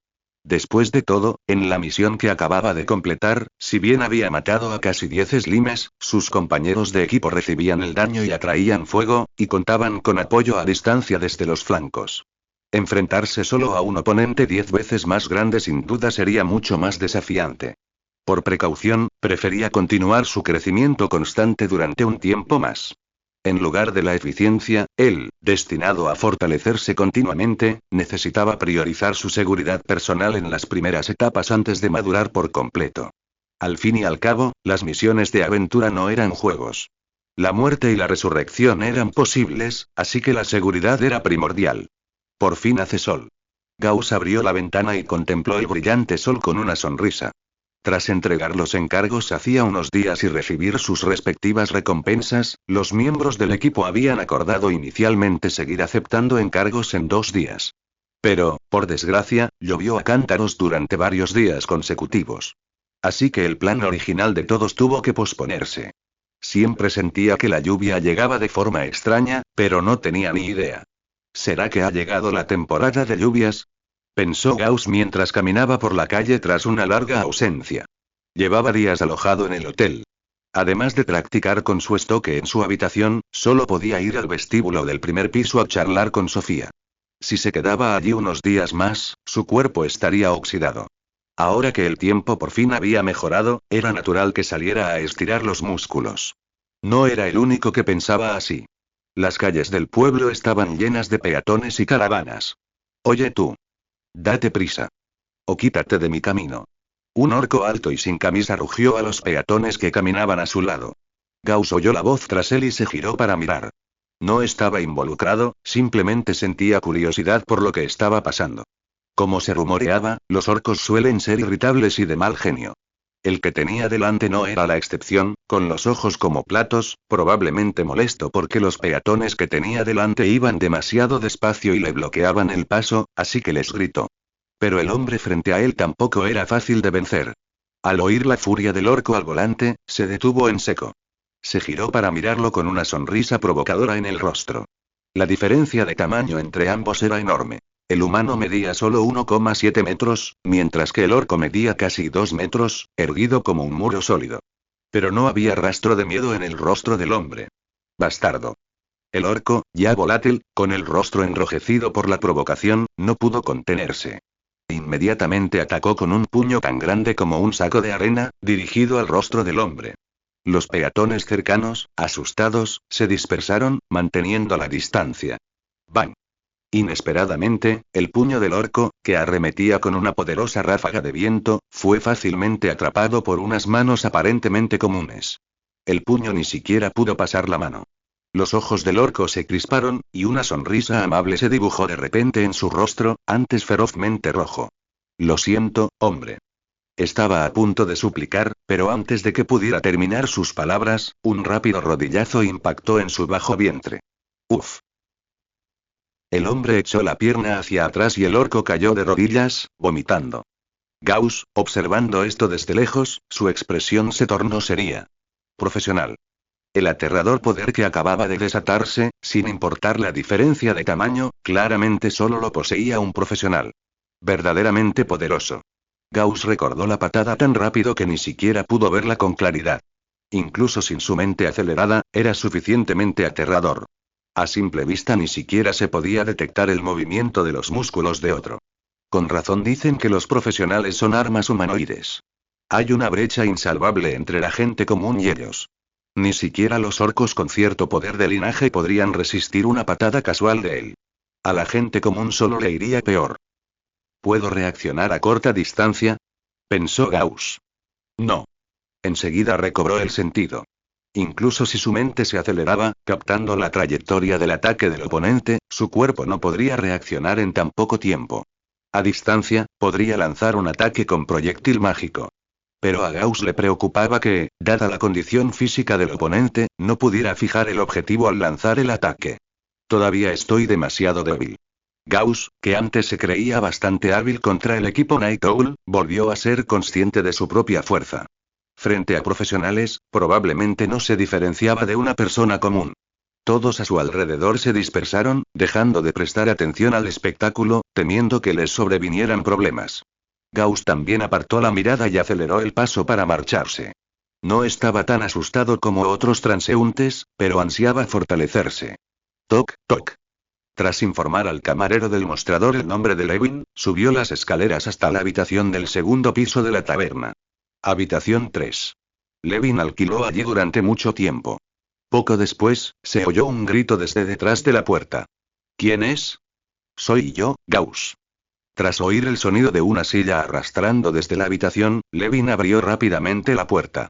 Después de todo, en la misión que acababa de completar, si bien había matado a casi 10 slimes, sus compañeros de equipo recibían el daño y atraían fuego, y contaban con apoyo a distancia desde los flancos. Enfrentarse solo a un oponente 10 veces más grande sin duda sería mucho más desafiante. Por precaución, prefería continuar su crecimiento constante durante un tiempo más. En lugar de la eficiencia, él, destinado a fortalecerse continuamente, necesitaba priorizar su seguridad personal en las primeras etapas antes de madurar por completo. Al fin y al cabo, las misiones de aventura no eran juegos. La muerte y la resurrección eran posibles, así que la seguridad era primordial. Por fin hace sol. Gauss abrió la ventana y contempló el brillante sol con una sonrisa. Tras entregar los encargos hacía unos días y recibir sus respectivas recompensas, los miembros del equipo habían acordado inicialmente seguir aceptando encargos en 2 días. Pero, por desgracia, llovió a cántaros durante varios días consecutivos. Así que el plan original de todos tuvo que posponerse. Siempre sentía que la lluvia llegaba de forma extraña, pero no tenía ni idea. ¿Será que ha llegado la temporada de lluvias? Pensó Gauss mientras caminaba por la calle tras una larga ausencia. Llevaba días alojado en el hotel. Además de practicar con su estoque en su habitación, solo podía ir al vestíbulo del primer piso a charlar con Sofía. Si se quedaba allí unos días más, su cuerpo estaría oxidado. Ahora que el tiempo por fin había mejorado, era natural que saliera a estirar los músculos. No era el único que pensaba así. Las calles del pueblo estaban llenas de peatones y caravanas. Oye tú. Date prisa. O quítate de mi camino. Un orco alto y sin camisa rugió a los peatones que caminaban a su lado. Gauss oyó la voz tras él y se giró para mirar. No estaba involucrado, simplemente sentía curiosidad por lo que estaba pasando. Como se rumoreaba, los orcos suelen ser irritables y de mal genio. El que tenía delante no era la excepción, con los ojos como platos, probablemente molesto porque los peatones que tenía delante iban demasiado despacio y le bloqueaban el paso, así que les gritó. Pero el hombre frente a él tampoco era fácil de vencer. Al oír la furia del orco al volante, se detuvo en seco. Se giró para mirarlo con una sonrisa provocadora en el rostro. La diferencia de tamaño entre ambos era enorme. El humano medía solo 1,7 metros, mientras que el orco medía casi 2 metros, erguido como un muro sólido. Pero no había rastro de miedo en el rostro del hombre. Bastardo. El orco, ya volátil, con el rostro enrojecido por la provocación, no pudo contenerse. Inmediatamente atacó con un puño tan grande como un saco de arena, dirigido al rostro del hombre. Los peatones cercanos, asustados, se dispersaron, manteniendo la distancia. ¡Bang! Inesperadamente, el puño del orco, que arremetía con una poderosa ráfaga de viento, fue fácilmente atrapado por unas manos aparentemente comunes. El puño ni siquiera pudo pasar la mano. Los ojos del orco se crisparon, y una sonrisa amable se dibujó de repente en su rostro, antes ferozmente rojo. Lo siento, hombre. Estaba a punto de suplicar, pero antes de que pudiera terminar sus palabras, un rápido rodillazo impactó en su bajo vientre. Uf. El hombre echó la pierna hacia atrás y el orco cayó de rodillas, vomitando. Gauss, observando esto desde lejos, su expresión se tornó seria. Profesional. El aterrador poder que acababa de desatarse, sin importar la diferencia de tamaño, claramente solo lo poseía un profesional. Verdaderamente poderoso. Gauss recordó la patada tan rápido que ni siquiera pudo verla con claridad. Incluso sin su mente acelerada, era suficientemente aterrador. A simple vista ni siquiera se podía detectar el movimiento de los músculos de otro. Con razón dicen que los profesionales son armas humanoides. Hay una brecha insalvable entre la gente común y ellos. Ni siquiera los orcos con cierto poder de linaje podrían resistir una patada casual de él. A la gente común solo le iría peor. ¿Puedo reaccionar a corta distancia?, pensó Gauss. No. Enseguida recobró el sentido. Incluso si su mente se aceleraba, captando la trayectoria del ataque del oponente, su cuerpo no podría reaccionar en tan poco tiempo. A distancia, podría lanzar un ataque con proyectil mágico. Pero a Gauss le preocupaba que, dada la condición física del oponente, no pudiera fijar el objetivo al lanzar el ataque. Todavía estoy demasiado débil. Gauss, que antes se creía bastante hábil contra el equipo Night Owl, volvió a ser consciente de su propia fuerza. Frente a profesionales, probablemente no se diferenciaba de una persona común. Todos a su alrededor se dispersaron, dejando de prestar atención al espectáculo, temiendo que les sobrevinieran problemas. Gauss también apartó la mirada y aceleró el paso para marcharse. No estaba tan asustado como otros transeúntes, pero ansiaba fortalecerse. Toc, toc. Tras informar al camarero del mostrador el nombre de Levin, subió las escaleras hasta la habitación del segundo piso de la taberna. Habitación 3. Levin alquiló allí durante mucho tiempo. Poco después, se oyó un grito desde detrás de la puerta. ¿Quién es? Soy yo, Gauss. Tras oír el sonido de una silla arrastrando desde la habitación, Levin abrió rápidamente la puerta.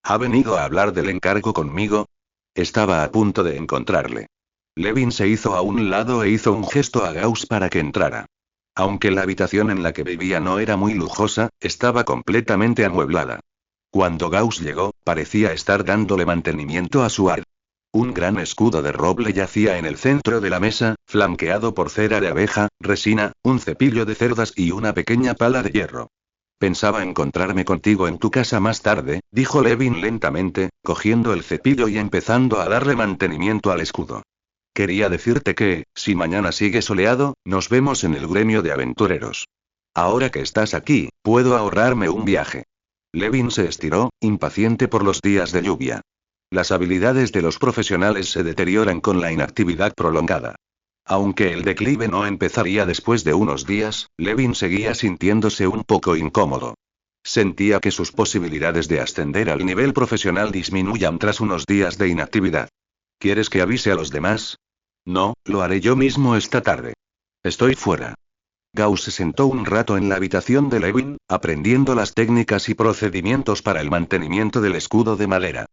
¿Ha venido a hablar del encargo conmigo? Estaba a punto de encontrarle. Levin se hizo a un lado e hizo un gesto a Gauss para que entrara. Aunque la habitación en la que vivía no era muy lujosa, estaba completamente amueblada. Cuando Gauss llegó, parecía estar dándole mantenimiento a su ar. Un gran escudo de roble yacía en el centro de la mesa, flanqueado por cera de abeja, resina, un cepillo de cerdas y una pequeña pala de hierro. Pensaba encontrarme contigo en tu casa más tarde, dijo Levin lentamente, cogiendo el cepillo y empezando a darle mantenimiento al escudo. Quería decirte que, si mañana sigue soleado, nos vemos en el gremio de aventureros. Ahora que estás aquí, puedo ahorrarme un viaje. Levin se estiró, impaciente por los días de lluvia. Las habilidades de los profesionales se deterioran con la inactividad prolongada. Aunque el declive no empezaría después de unos días, Levin seguía sintiéndose un poco incómodo. Sentía que sus posibilidades de ascender al nivel profesional disminuían tras unos días de inactividad. ¿Quieres que avise a los demás? No, lo haré yo mismo esta tarde. Estoy fuera. Gauss se sentó un rato en la habitación de Levin, aprendiendo las técnicas y procedimientos para el mantenimiento del escudo de madera.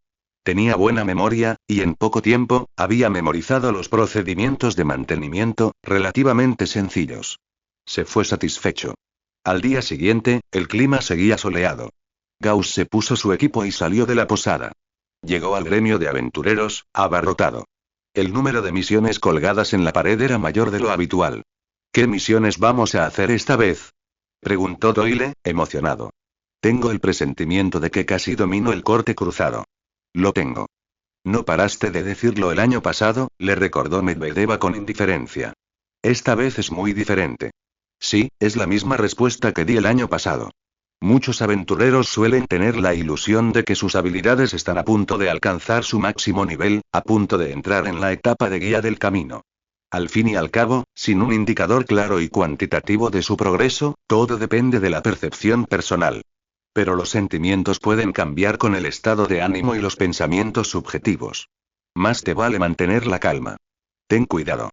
Tenía buena memoria, y en poco tiempo, había memorizado los procedimientos de mantenimiento, relativamente sencillos. Se fue satisfecho. Al día siguiente, el clima seguía soleado. Gauss se puso su equipo y salió de la posada. Llegó al gremio de aventureros, abarrotado. El número de misiones colgadas en la pared era mayor de lo habitual. ¿Qué misiones vamos a hacer esta vez? Preguntó Doyle, emocionado. Tengo el presentimiento de que casi domino el corte cruzado. Lo tengo. No paraste de decirlo el año pasado, le recordó Medvedeva con indiferencia. Esta vez es muy diferente. Sí, es la misma respuesta que di el año pasado. Muchos aventureros suelen tener la ilusión de que sus habilidades están a punto de alcanzar su máximo nivel, a punto de entrar en la etapa de guía del camino. Al fin y al cabo, sin un indicador claro y cuantitativo de su progreso, todo depende de la percepción personal. Pero los sentimientos pueden cambiar con el estado de ánimo y los pensamientos subjetivos. Más te vale mantener la calma. Ten cuidado.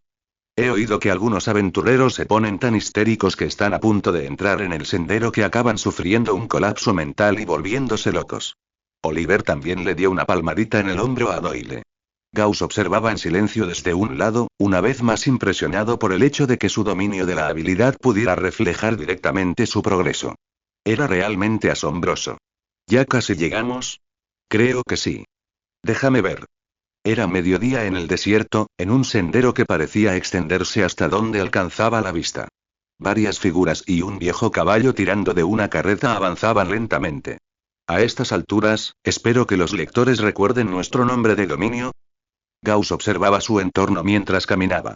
He oído que algunos aventureros se ponen tan histéricos que están a punto de entrar en el sendero que acaban sufriendo un colapso mental y volviéndose locos. Oliver también le dio una palmadita en el hombro a Doyle. Gauss observaba en silencio desde un lado, una vez más impresionado por el hecho de que su dominio de la habilidad pudiera reflejar directamente su progreso. Era realmente asombroso. ¿Ya casi llegamos? Creo que sí. Déjame ver. Era mediodía en el desierto, en un sendero que parecía extenderse hasta donde alcanzaba la vista. Varias figuras y un viejo caballo tirando de una carreta avanzaban lentamente. A estas alturas, espero que los lectores recuerden nuestro nombre de dominio. Gauss observaba su entorno mientras caminaba.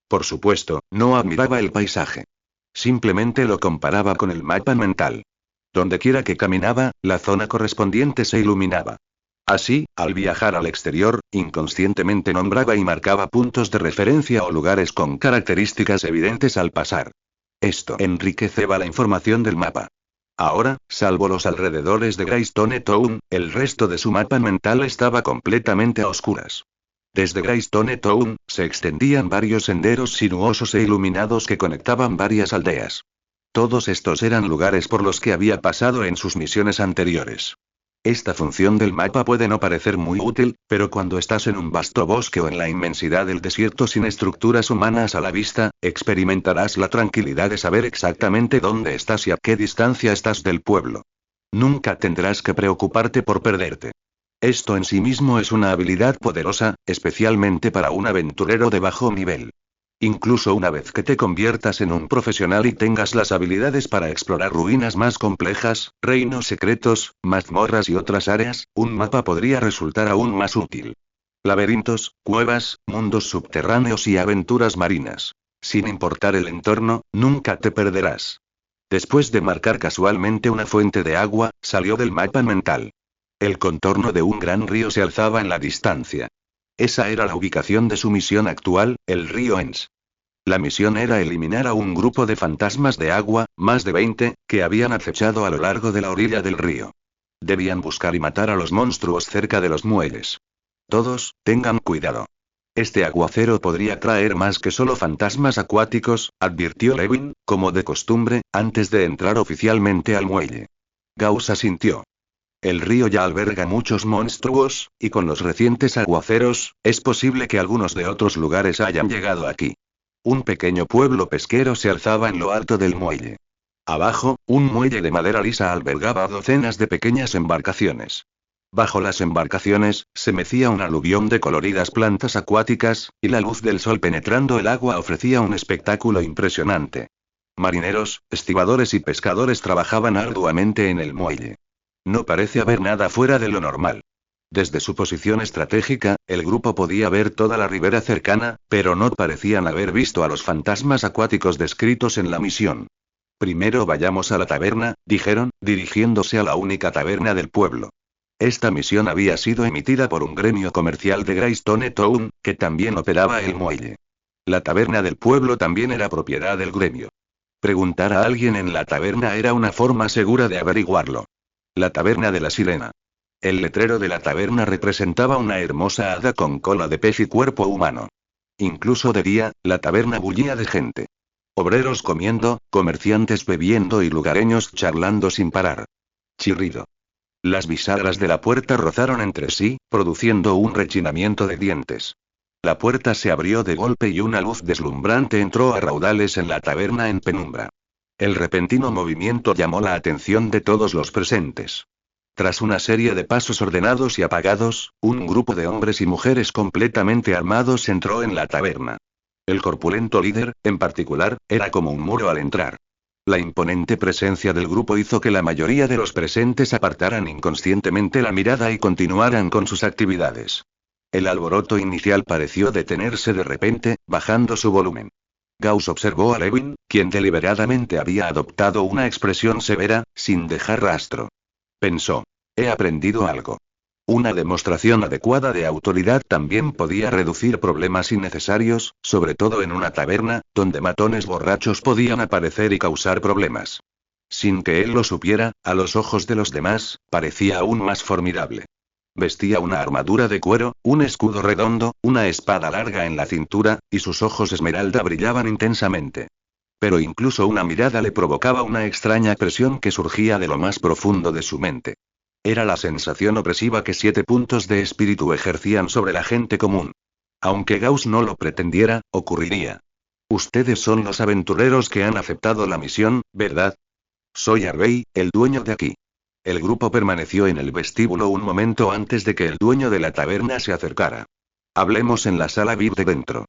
Por supuesto, no admiraba el paisaje. Simplemente lo comparaba con el mapa mental. Dondequiera que caminaba, la zona correspondiente se iluminaba. Así, al viajar al exterior, inconscientemente nombraba y marcaba puntos de referencia o lugares con características evidentes al pasar. Esto enriqueceba la información del mapa. Ahora, salvo los alrededores de Greystone Town, el resto de su mapa mental estaba completamente a oscuras. Desde Greystone Town, se extendían varios senderos sinuosos e iluminados que conectaban varias aldeas. Todos estos eran lugares por los que había pasado en sus misiones anteriores. Esta función del mapa puede no parecer muy útil, pero cuando estás en un vasto bosque o en la inmensidad del desierto sin estructuras humanas a la vista, experimentarás la tranquilidad de saber exactamente dónde estás y a qué distancia estás del pueblo. Nunca tendrás que preocuparte por perderte. Esto en sí mismo es una habilidad poderosa, especialmente para un aventurero de bajo nivel. Incluso una vez que te conviertas en un profesional y tengas las habilidades para explorar ruinas más complejas, reinos secretos, mazmorras y otras áreas, un mapa podría resultar aún más útil. Laberintos, cuevas, mundos subterráneos y aventuras marinas. Sin importar el entorno, nunca te perderás. Después de marcar casualmente una fuente de agua, salió del mapa mental. El contorno de un gran río se alzaba en la distancia. Esa era la ubicación de su misión actual, el río Enns. La misión era eliminar a un grupo de fantasmas de agua, más de 20, que habían acechado a lo largo de la orilla del río. Debían buscar y matar a los monstruos cerca de los muelles. Todos, tengan cuidado. Este aguacero podría traer más que solo fantasmas acuáticos, advirtió Levin, como de costumbre, antes de entrar oficialmente al muelle. Gauss asintió. El río ya alberga muchos monstruos, y con los recientes aguaceros, es posible que algunos de otros lugares hayan llegado aquí. Un pequeño pueblo pesquero se alzaba en lo alto del muelle. Abajo, un muelle de madera lisa albergaba docenas de pequeñas embarcaciones. Bajo las embarcaciones, se mecía un aluvión de coloridas plantas acuáticas, y la luz del sol penetrando el agua ofrecía un espectáculo impresionante. Marineros, estibadores y pescadores trabajaban arduamente en el muelle. No parece haber nada fuera de lo normal. Desde su posición estratégica, el grupo podía ver toda la ribera cercana, pero no parecían haber visto a los fantasmas acuáticos descritos en la misión. Primero vayamos a la taberna, dijeron, dirigiéndose a la única taberna del pueblo. Esta misión había sido emitida por un gremio comercial de Greystone Town, que también operaba el muelle. La taberna del pueblo también era propiedad del gremio. Preguntar a alguien en la taberna era una forma segura de averiguarlo. La taberna de la sirena. El letrero de la taberna representaba una hermosa hada con cola de pez y cuerpo humano. Incluso de día, la taberna bullía de gente. Obreros comiendo, comerciantes bebiendo y lugareños charlando sin parar. Chirrido. Las bisagras de la puerta rozaron entre sí, produciendo un rechinamiento de dientes. La puerta se abrió de golpe y una luz deslumbrante entró a raudales en la taberna en penumbra. El repentino movimiento llamó la atención de todos los presentes. Tras una serie de pasos ordenados y apagados, un grupo de hombres y mujeres completamente armados entró en la taberna. El corpulento líder, en particular, era como un muro al entrar. La imponente presencia del grupo hizo que la mayoría de los presentes apartaran inconscientemente la mirada y continuaran con sus actividades. El alboroto inicial pareció detenerse de repente, bajando su volumen. Gauss observó a Levin, quien deliberadamente había adoptado una expresión severa, sin dejar rastro. Pensó. He aprendido algo. Una demostración adecuada de autoridad también podía reducir problemas innecesarios, sobre todo en una taberna, donde matones borrachos podían aparecer y causar problemas. Sin que él lo supiera, a los ojos de los demás, parecía aún más formidable. Vestía una armadura de cuero, un escudo redondo, una espada larga en la cintura, y sus ojos esmeralda brillaban intensamente. Pero incluso una mirada le provocaba una extraña presión que surgía de lo más profundo de su mente. Era la sensación opresiva que 7 puntos de espíritu ejercían sobre la gente común. Aunque Gauss no lo pretendiera, ocurriría. Ustedes son los aventureros que han aceptado la misión, ¿verdad? Soy Harvey, el dueño de aquí. El grupo permaneció en el vestíbulo un momento antes de que el dueño de la taberna se acercara. Hablemos en la sala VIP de dentro.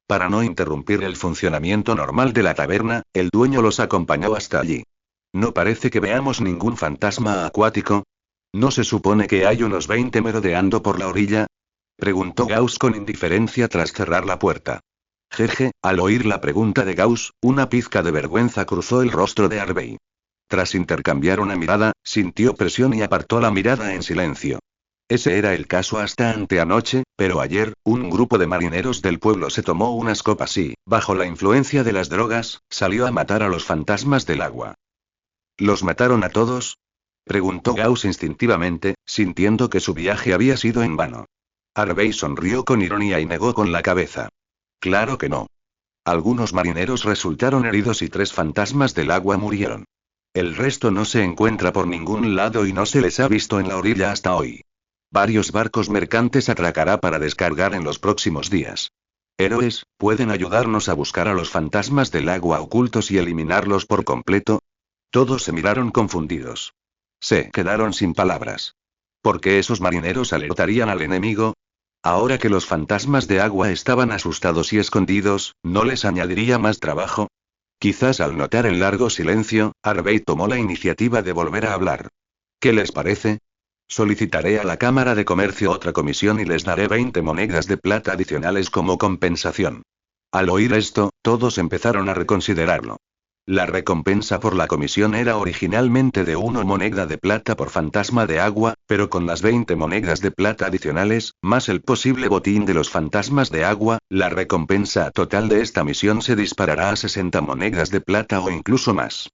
Para no interrumpir el funcionamiento normal de la taberna, el dueño los acompañó hasta allí. ¿No parece que veamos ningún fantasma acuático? ¿No se supone que hay unos 20 merodeando por la orilla? Preguntó Gauss con indiferencia tras cerrar la puerta. Jeje, al oír la pregunta de Gauss, una pizca de vergüenza cruzó el rostro de Harvey. Tras intercambiar una mirada, sintió presión y apartó la mirada en silencio. Ese era el caso hasta anteanoche, pero ayer, un grupo de marineros del pueblo se tomó unas copas y, bajo la influencia de las drogas, salió a matar a los fantasmas del agua. ¿Los mataron a todos? Preguntó Gauss instintivamente, sintiendo que su viaje había sido en vano. Harvey sonrió con ironía y negó con la cabeza. Claro que no. Algunos marineros resultaron heridos y 3 fantasmas del agua murieron. El resto no se encuentra por ningún lado y no se les ha visto en la orilla hasta hoy. Varios barcos mercantes atracará para descargar en los próximos días. Héroes, ¿pueden ayudarnos a buscar a los fantasmas del agua ocultos y eliminarlos por completo? Todos se miraron confundidos. Se quedaron sin palabras. ¿Por qué esos marineros alertarían al enemigo? Ahora que los fantasmas de agua estaban asustados y escondidos, ¿no les añadiría más trabajo? Quizás al notar el largo silencio, Harvey tomó la iniciativa de volver a hablar. ¿Qué les parece? Solicitaré a la Cámara de Comercio otra comisión y les daré 20 monedas de plata adicionales como compensación. Al oír esto, todos empezaron a reconsiderarlo. La recompensa por la comisión era originalmente de 1 moneda de plata por fantasma de agua, pero con las 20 monedas de plata adicionales, más el posible botín de los fantasmas de agua, la recompensa total de esta misión se disparará a 60 monedas de plata o incluso más.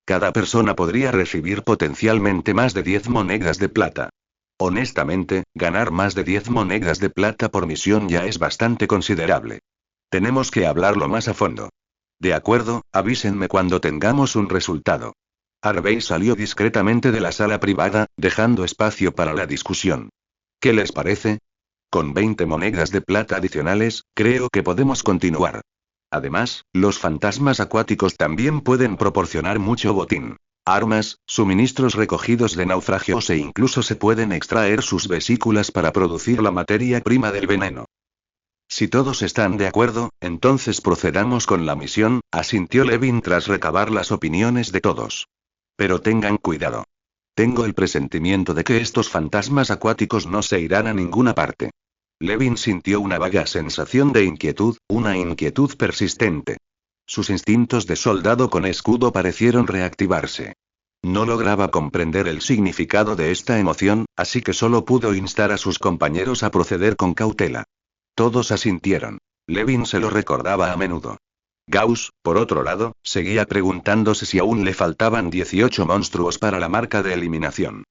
Cada persona podría recibir potencialmente más de 10 monedas de plata. Honestamente, ganar más de 10 monedas de plata por misión ya es bastante considerable. Tenemos que hablarlo más a fondo. De acuerdo, avísenme cuando tengamos un resultado. Harvey salió discretamente de la sala privada, dejando espacio para la discusión. ¿Qué les parece? Con 20 monedas de plata adicionales, creo que podemos continuar. Además, los fantasmas acuáticos también pueden proporcionar mucho botín. Armas, suministros recogidos de naufragios e incluso se pueden extraer sus vesículas para producir la materia prima del veneno. Si todos están de acuerdo, entonces procedamos con la misión, asintió Levin tras recabar las opiniones de todos. Pero tengan cuidado. Tengo el presentimiento de que estos fantasmas acuáticos no se irán a ninguna parte. Levin sintió una vaga sensación de inquietud, una inquietud persistente. Sus instintos de soldado con escudo parecieron reactivarse. No lograba comprender el significado de esta emoción, así que solo pudo instar a sus compañeros a proceder con cautela. Todos asintieron. Levin se lo recordaba a menudo. Gauss, por otro lado, seguía preguntándose si aún le faltaban 18 monstruos para la marca de eliminación.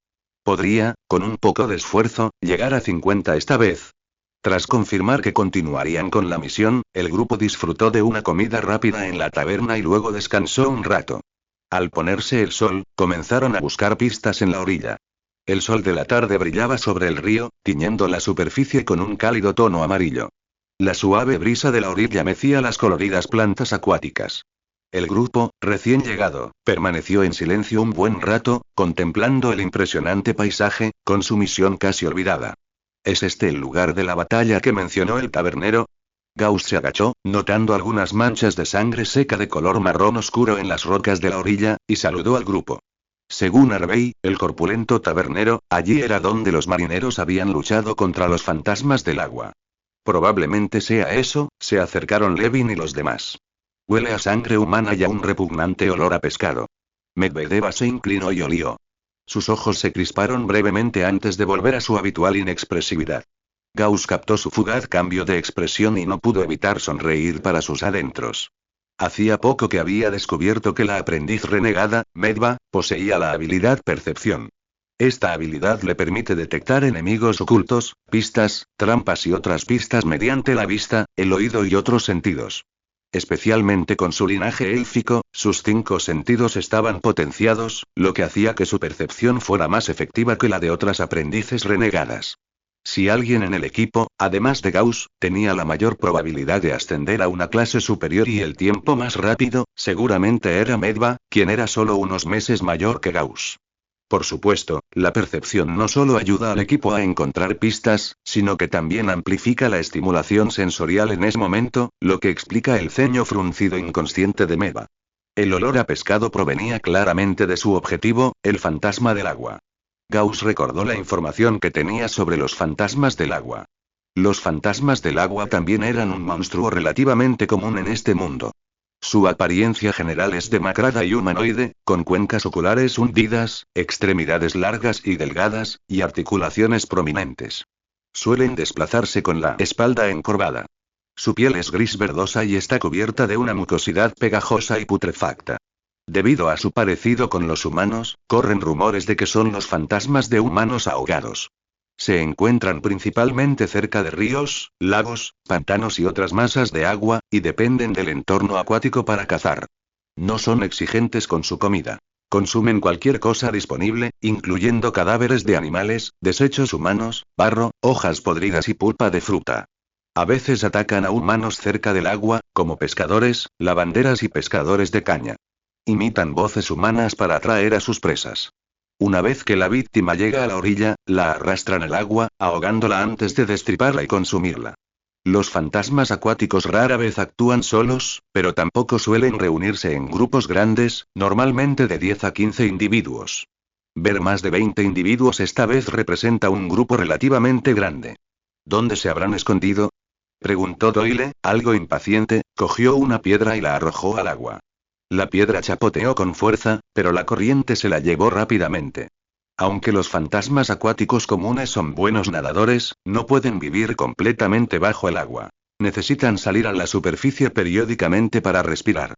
Podría, con un poco de esfuerzo, llegar a 50 esta vez. Tras confirmar que continuarían con la misión, el grupo disfrutó de una comida rápida en la taberna y luego descansó un rato. Al ponerse el sol, comenzaron a buscar pistas en la orilla. El sol de la tarde brillaba sobre el río, tiñendo la superficie con un cálido tono amarillo. La suave brisa de la orilla mecía las coloridas plantas acuáticas. El grupo, recién llegado, permaneció en silencio un buen rato, contemplando el impresionante paisaje, con su misión casi olvidada. ¿Es este el lugar de la batalla que mencionó el tabernero? Gauss se agachó, notando algunas manchas de sangre seca de color marrón oscuro en las rocas de la orilla, y saludó al grupo. Según Harvey, el corpulento tabernero, allí era donde los marineros habían luchado contra los fantasmas del agua. Probablemente sea eso, se acercaron Levin y los demás. Huele a sangre humana y a un repugnante olor a pescado. Medvedeva se inclinó y olió. Sus ojos se crisparon brevemente antes de volver a su habitual inexpresividad. Gauss captó su fugaz cambio de expresión y no pudo evitar sonreír para sus adentros. Hacía poco que había descubierto que la aprendiz renegada, Medva, poseía la habilidad percepción. Esta habilidad le permite detectar enemigos ocultos, pistas, trampas y otras pistas mediante la vista, el oído y otros sentidos. Especialmente con su linaje élfico, sus 5 sentidos estaban potenciados, lo que hacía que su percepción fuera más efectiva que la de otras aprendices renegadas. Si alguien en el equipo, además de Gauss, tenía la mayor probabilidad de ascender a una clase superior y el tiempo más rápido, seguramente era Medva, quien era solo unos meses mayor que Gauss. Por supuesto, la percepción no solo ayuda al equipo a encontrar pistas, sino que también amplifica la estimulación sensorial en ese momento, lo que explica el ceño fruncido inconsciente de Medva. El olor a pescado provenía claramente de su objetivo, el fantasma del agua. Gauss recordó la información que tenía sobre los fantasmas del agua. Los fantasmas del agua también eran un monstruo relativamente común en este mundo. Su apariencia general es demacrada y humanoide, con cuencas oculares hundidas, extremidades largas y delgadas, y articulaciones prominentes. Suelen desplazarse con la espalda encorvada. Su piel es gris verdosa y está cubierta de una mucosidad pegajosa y putrefacta. Debido a su parecido con los humanos, corren rumores de que son los fantasmas de humanos ahogados. Se encuentran principalmente cerca de ríos, lagos, pantanos y otras masas de agua, y dependen del entorno acuático para cazar. No son exigentes con su comida. Consumen cualquier cosa disponible, incluyendo cadáveres de animales, desechos humanos, barro, hojas podridas y pulpa de fruta. A veces atacan a humanos cerca del agua, como pescadores, lavanderas y pescadores de caña. Imitan voces humanas para atraer a sus presas. Una vez que la víctima llega a la orilla, la arrastran al agua, ahogándola antes de destriparla y consumirla. Los fantasmas acuáticos rara vez actúan solos, pero tampoco suelen reunirse en grupos grandes, normalmente de 10 a 15 individuos. Ver más de 20 individuos esta vez representa un grupo relativamente grande. ¿Dónde se habrán escondido? Preguntó Doyle, algo impaciente, cogió una piedra y la arrojó al agua. La piedra chapoteó con fuerza, pero la corriente se la llevó rápidamente. Aunque los fantasmas acuáticos comunes son buenos nadadores, no pueden vivir completamente bajo el agua. Necesitan salir a la superficie periódicamente para respirar.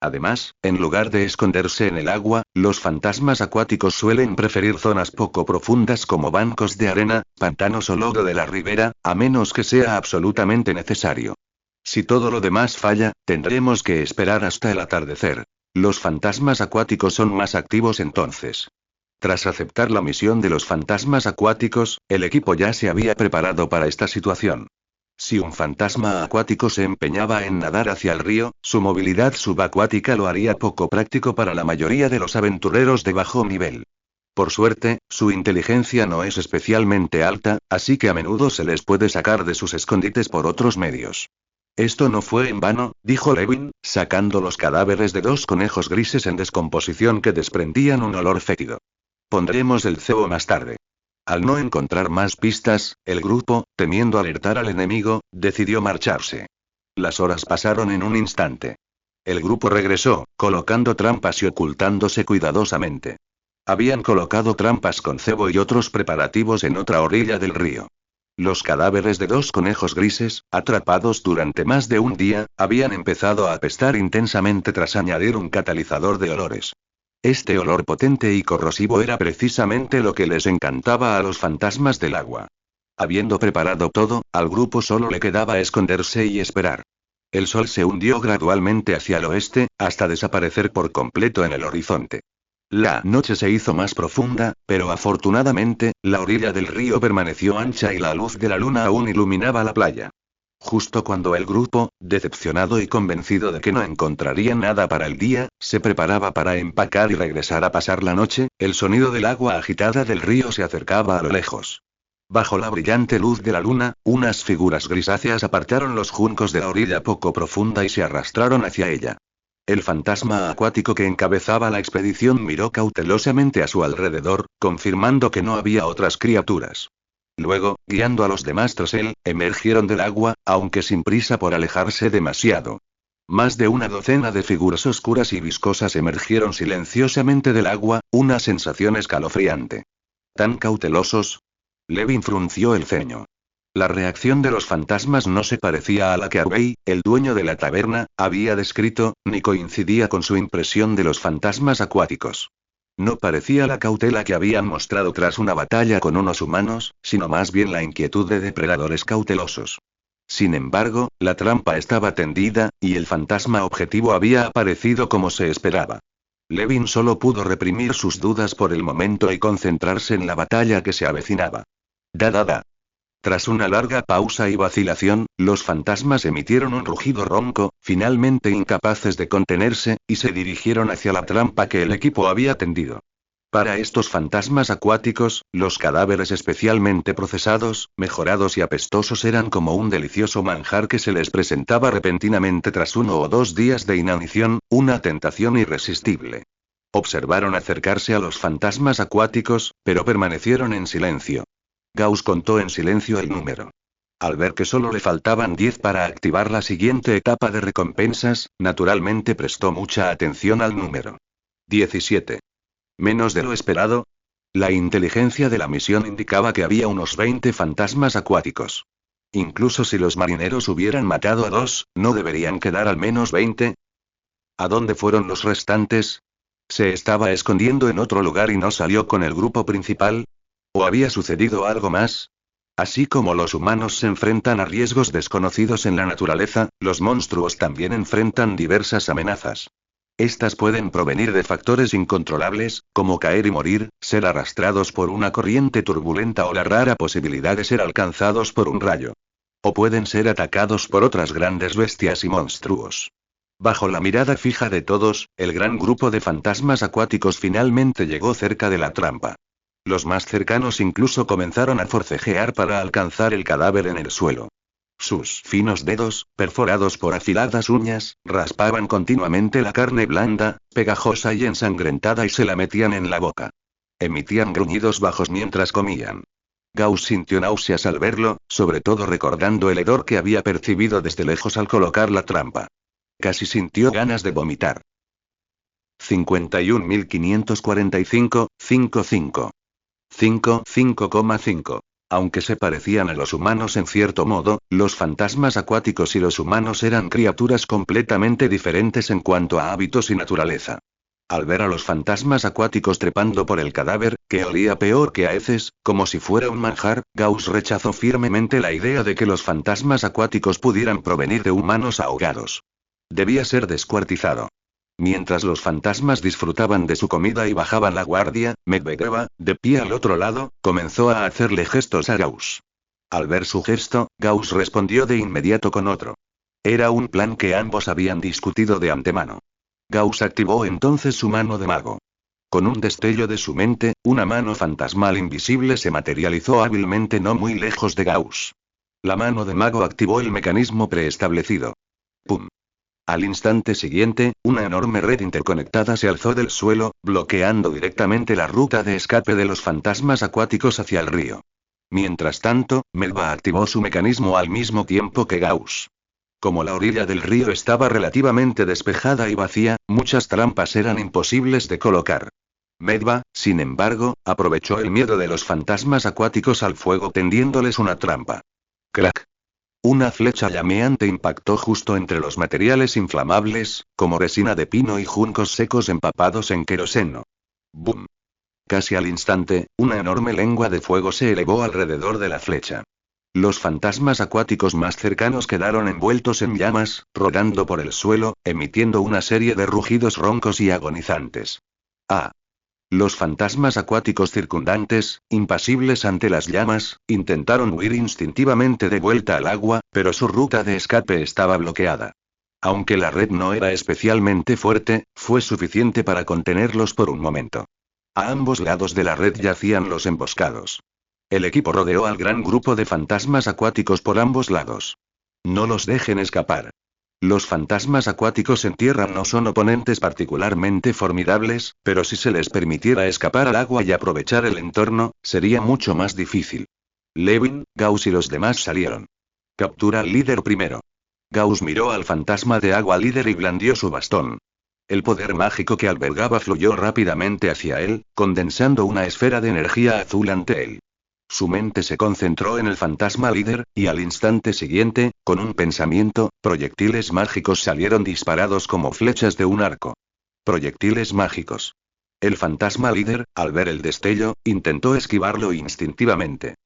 Además, en lugar de esconderse en el agua, los fantasmas acuáticos suelen preferir zonas poco profundas como bancos de arena, pantanos o lodo de la ribera, a menos que sea absolutamente necesario. Si todo lo demás falla, tendremos que esperar hasta el atardecer. Los fantasmas acuáticos son más activos entonces. Tras aceptar la misión de los fantasmas acuáticos, el equipo ya se había preparado para esta situación. Si un fantasma acuático se empeñaba en nadar hacia el río, su movilidad subacuática lo haría poco práctico para la mayoría de los aventureros de bajo nivel. Por suerte, su inteligencia no es especialmente alta, así que a menudo se les puede sacar de sus escondites por otros medios. Esto no fue en vano, dijo Levin, sacando los cadáveres de 2 conejos grises en descomposición que desprendían un olor fétido. Pondremos el cebo más tarde. Al no encontrar más pistas, el grupo, temiendo alertar al enemigo, decidió marcharse. Las horas pasaron en un instante. El grupo regresó, colocando trampas y ocultándose cuidadosamente. Habían colocado trampas con cebo y otros preparativos en otra orilla del río. Los cadáveres de 2 conejos grises, atrapados durante más de un día, habían empezado a apestar intensamente tras añadir un catalizador de olores. Este olor potente y corrosivo era precisamente lo que les encantaba a los fantasmas del agua. Habiendo preparado todo, al grupo solo le quedaba esconderse y esperar. El sol se hundió gradualmente hacia el oeste, hasta desaparecer por completo en el horizonte. La noche se hizo más profunda, pero afortunadamente, la orilla del río permaneció ancha y la luz de la luna aún iluminaba la playa. Justo cuando el grupo, decepcionado y convencido de que no encontraría nada para el día, se preparaba para empacar y regresar a pasar la noche, el sonido del agua agitada del río se acercaba a lo lejos. Bajo la brillante luz de la luna, unas figuras grisáceas apartaron los juncos de la orilla poco profunda y se arrastraron hacia ella. El fantasma acuático que encabezaba la expedición miró cautelosamente a su alrededor, confirmando que no había otras criaturas. Luego, guiando a los demás tras él, emergieron del agua, aunque sin prisa por alejarse demasiado. Más de una docena de figuras oscuras y viscosas emergieron silenciosamente del agua, una sensación escalofriante. ¿Tan cautelosos? Levin frunció el ceño. La reacción de los fantasmas no se parecía a la que Harvey, el dueño de la taberna, había descrito, ni coincidía con su impresión de los fantasmas acuáticos. No parecía la cautela que habían mostrado tras una batalla con unos humanos, sino más bien la inquietud de depredadores cautelosos. Sin embargo, la trampa estaba tendida, y el fantasma objetivo había aparecido como se esperaba. Levin solo pudo reprimir sus dudas por el momento y concentrarse en la batalla que se avecinaba. Da. Tras una larga pausa y vacilación, los fantasmas emitieron un rugido ronco, finalmente incapaces de contenerse, y se dirigieron hacia la trampa que el equipo había tendido. Para estos fantasmas acuáticos, los cadáveres especialmente procesados, mejorados y apestosos eran como un delicioso manjar que se les presentaba repentinamente tras 1 o 2 días de inanición, una tentación irresistible. Observaron acercarse a los fantasmas acuáticos, pero permanecieron en silencio. Gauss contó en silencio el número. Al ver que solo le faltaban 10 para activar la siguiente etapa de recompensas, naturalmente prestó mucha atención al número. 17. ¿Menos de lo esperado? La inteligencia de la misión indicaba que había unos 20 fantasmas acuáticos. Incluso si los marineros hubieran matado a 2, ¿no deberían quedar al menos 20? ¿A dónde fueron los restantes? ¿Se estaba escondiendo en otro lugar y no salió con el grupo principal? ¿O había sucedido algo más? Así como los humanos se enfrentan a riesgos desconocidos en la naturaleza, los monstruos también enfrentan diversas amenazas. Estas pueden provenir de factores incontrolables, como caer y morir, ser arrastrados por una corriente turbulenta o la rara posibilidad de ser alcanzados por un rayo. O pueden ser atacados por otras grandes bestias y monstruos. Bajo la mirada fija de todos, el gran grupo de fantasmas acuáticos finalmente llegó cerca de la trampa. Los más cercanos incluso comenzaron a forcejear para alcanzar el cadáver en el suelo. Sus finos dedos, perforados por afiladas uñas, raspaban continuamente la carne blanda, pegajosa y ensangrentada y se la metían en la boca. Emitían gruñidos bajos mientras comían. Gauss sintió náuseas al verlo, sobre todo recordando el hedor que había percibido desde lejos al colocar la trampa. Casi sintió ganas de vomitar. 51.545, 55. 5,5. Aunque se parecían a los humanos en cierto modo, los fantasmas acuáticos y los humanos eran criaturas completamente diferentes en cuanto a hábitos y naturaleza. Al ver a los fantasmas acuáticos trepando por el cadáver, que olía peor que a heces, como si fuera un manjar, Gauss rechazó firmemente la idea de que los fantasmas acuáticos pudieran provenir de humanos ahogados. Debía ser descuartizado. Mientras los fantasmas disfrutaban de su comida y bajaban la guardia, Medvedeva, de pie al otro lado, comenzó a hacerle gestos a Gauss. Al ver su gesto, Gauss respondió de inmediato con otro. Era un plan que ambos habían discutido de antemano. Gauss activó entonces su mano de mago. Con un destello de su mente, una mano fantasmal invisible se materializó hábilmente no muy lejos de Gauss. La mano de mago activó el mecanismo preestablecido. ¡Pum! Al instante siguiente, una enorme red interconectada se alzó del suelo, bloqueando directamente la ruta de escape de los fantasmas acuáticos hacia el río. Mientras tanto, Melba activó su mecanismo al mismo tiempo que Gauss. Como la orilla del río estaba relativamente despejada y vacía, muchas trampas eran imposibles de colocar. Medva, sin embargo, aprovechó el miedo de los fantasmas acuáticos al fuego tendiéndoles una trampa. ¡Crack! Una flecha llameante impactó justo entre los materiales inflamables, como resina de pino y juncos secos empapados en queroseno. ¡Bum! Casi al instante, una enorme lengua de fuego se elevó alrededor de la flecha. Los fantasmas acuáticos más cercanos quedaron envueltos en llamas, rodando por el suelo, emitiendo una serie de rugidos roncos y agonizantes. ¡Ah! Los fantasmas acuáticos circundantes, impasibles ante las llamas, intentaron huir instintivamente de vuelta al agua, pero su ruta de escape estaba bloqueada. Aunque la red no era especialmente fuerte, fue suficiente para contenerlos por un momento. A ambos lados de la red yacían los emboscados. El equipo rodeó al gran grupo de fantasmas acuáticos por ambos lados. No los dejen escapar. Los fantasmas acuáticos en tierra no son oponentes particularmente formidables, pero si se les permitiera escapar al agua y aprovechar el entorno, sería mucho más difícil. Levin, Gauss y los demás salieron. Captura al líder primero. Gauss miró al fantasma de agua líder y blandió su bastón. El poder mágico que albergaba fluyó rápidamente hacia él, condensando una esfera de energía azul ante él. Su mente se concentró en el fantasma líder, y al instante siguiente, con un pensamiento, proyectiles mágicos salieron disparados como flechas de un arco. Proyectiles mágicos. El fantasma líder, al ver el destello, intentó esquivarlo instintivamente.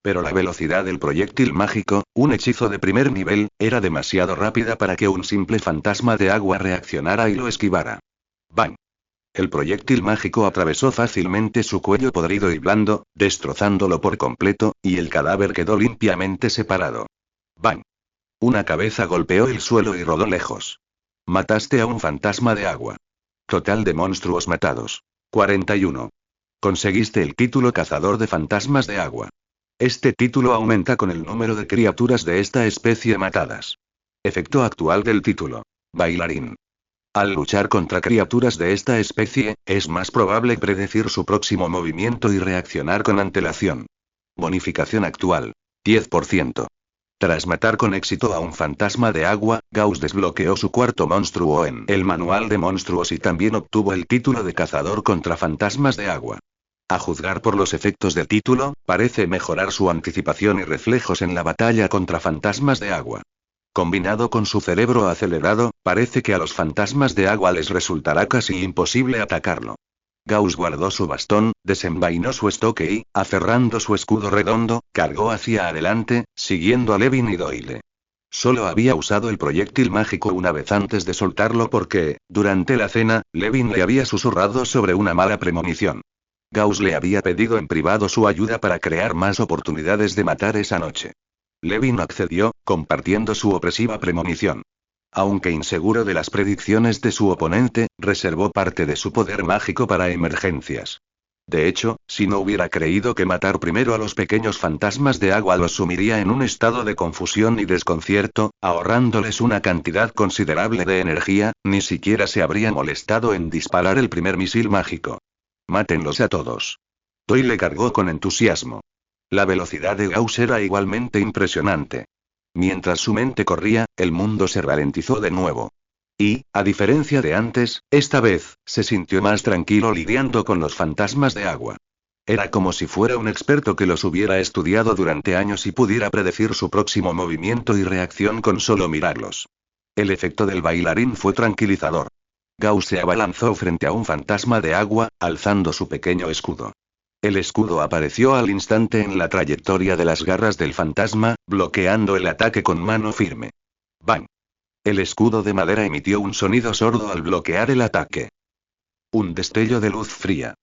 Pero la velocidad del proyectil mágico, un hechizo de primer nivel, era demasiado rápida para que un simple fantasma de agua reaccionara y lo esquivara. ¡Bang! El proyectil mágico atravesó fácilmente su cuello podrido y blando, destrozándolo por completo, y el cadáver quedó limpiamente separado. ¡Bang! Una cabeza golpeó el suelo y rodó lejos. Mataste a un fantasma de agua. Total de monstruos matados. 41. Conseguiste el título Cazador de Fantasmas de Agua. Este título aumenta con el número de criaturas de esta especie matadas. Efecto actual del título. Bailarín. Al luchar contra criaturas de esta especie, es más probable predecir su próximo movimiento y reaccionar con antelación. Bonificación actual. 10%. Tras matar con éxito a un fantasma de agua, Gauss desbloqueó su cuarto monstruo en el manual de monstruos y también obtuvo el título de cazador contra fantasmas de agua. A juzgar por los efectos del título, parece mejorar su anticipación y reflejos en la batalla contra fantasmas de agua. Combinado con su cerebro acelerado, parece que a los fantasmas de agua les resultará casi imposible atacarlo. Gauss guardó su bastón, desenvainó su estoque y, aferrando su escudo redondo, cargó hacia adelante, siguiendo a Levin y Doyle. Solo había usado el proyectil mágico una vez antes de soltarlo porque, durante la cena, Levin le había susurrado sobre una mala premonición. Gauss le había pedido en privado su ayuda para crear más oportunidades de matar esa noche. Levin accedió, compartiendo su opresiva premonición. Aunque inseguro de las predicciones de su oponente, reservó parte de su poder mágico para emergencias. De hecho, si no hubiera creído que matar primero a los pequeños fantasmas de agua los sumiría en un estado de confusión y desconcierto, ahorrándoles una cantidad considerable de energía, ni siquiera se habría molestado en disparar el primer misil mágico. Mátenlos a todos. Doyle cargó con entusiasmo. La velocidad de Gauss era igualmente impresionante. Mientras su mente corría, el mundo se ralentizó de nuevo. Y, a diferencia de antes, esta vez, se sintió más tranquilo lidiando con los fantasmas de agua. Era como si fuera un experto que los hubiera estudiado durante años y pudiera predecir su próximo movimiento y reacción con solo mirarlos. El efecto del bailarín fue tranquilizador. Gauss se abalanzó frente a un fantasma de agua, alzando su pequeño escudo. El escudo apareció al instante en la trayectoria de las garras del fantasma, bloqueando el ataque con mano firme. ¡Bang! El escudo de madera emitió un sonido sordo al bloquear el ataque. Un destello de luz fría.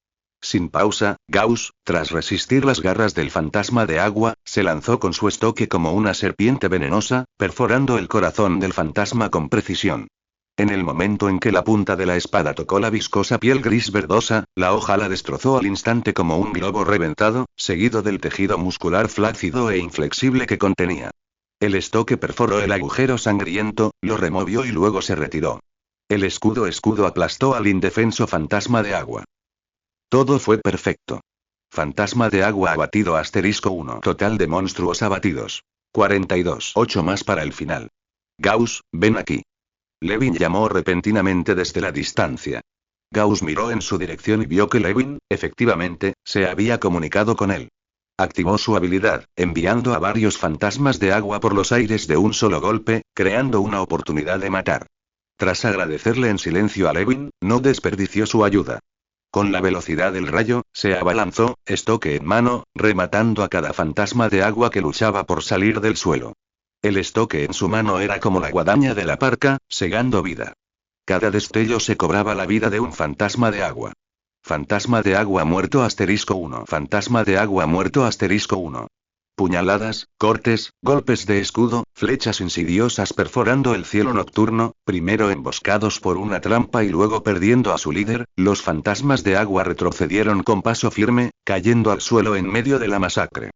Sin pausa, Gauss, tras resistir las garras del fantasma de agua, se lanzó con su estoque como una serpiente venenosa, perforando el corazón del fantasma con precisión. En el momento en que la punta de la espada tocó la viscosa piel gris verdosa, la hoja la destrozó al instante como un globo reventado, seguido del tejido muscular flácido e inflexible que contenía. El estoque perforó el agujero sangriento, lo removió y luego se retiró. El escudo aplastó al indefenso fantasma de agua. Todo fue perfecto. Fantasma de agua abatido *1. Total de monstruos abatidos. 42. 8 más para el final. Gauss, ven aquí. Levin llamó repentinamente desde la distancia. Gauss miró en su dirección y vio que Levin, efectivamente, se había comunicado con él. Activó su habilidad, enviando a varios fantasmas de agua por los aires de un solo golpe, creando una oportunidad de matar. Tras agradecerle en silencio a Levin, no desperdició su ayuda. Con la velocidad del rayo, se abalanzó, estoque en mano, rematando a cada fantasma de agua que luchaba por salir del suelo. El estoque en su mano era como la guadaña de la parca, segando vida. Cada destello se cobraba la vida de un fantasma de agua. Fantasma de agua muerto *1. Fantasma de agua muerto *1. Puñaladas, cortes, golpes de escudo, flechas insidiosas perforando el cielo nocturno, primero emboscados por una trampa y luego perdiendo a su líder, los fantasmas de agua retrocedieron con paso firme, cayendo al suelo en medio de la masacre.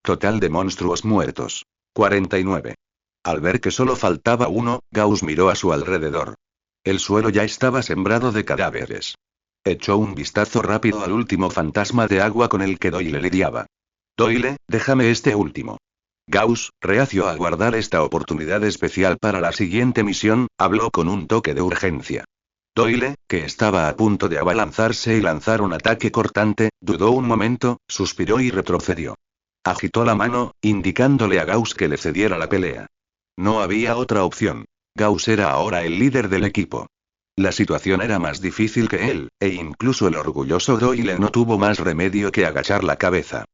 Total de monstruos muertos. 49. Al ver que solo faltaba uno, Gauss miró a su alrededor. El suelo ya estaba sembrado de cadáveres. Echó un vistazo rápido al último fantasma de agua con el que Doyle lidiaba. Doyle, déjame este último. Gauss, reacio a guardar esta oportunidad especial para la siguiente misión, habló con un toque de urgencia. Doyle, que estaba a punto de abalanzarse y lanzar un ataque cortante, dudó un momento, suspiró y retrocedió. Agitó la mano, indicándole a Gauss que le cediera la pelea. No había otra opción. Gauss era ahora el líder del equipo. La situación era más difícil que él, e incluso el orgulloso Doyle no tuvo más remedio que agachar la cabeza.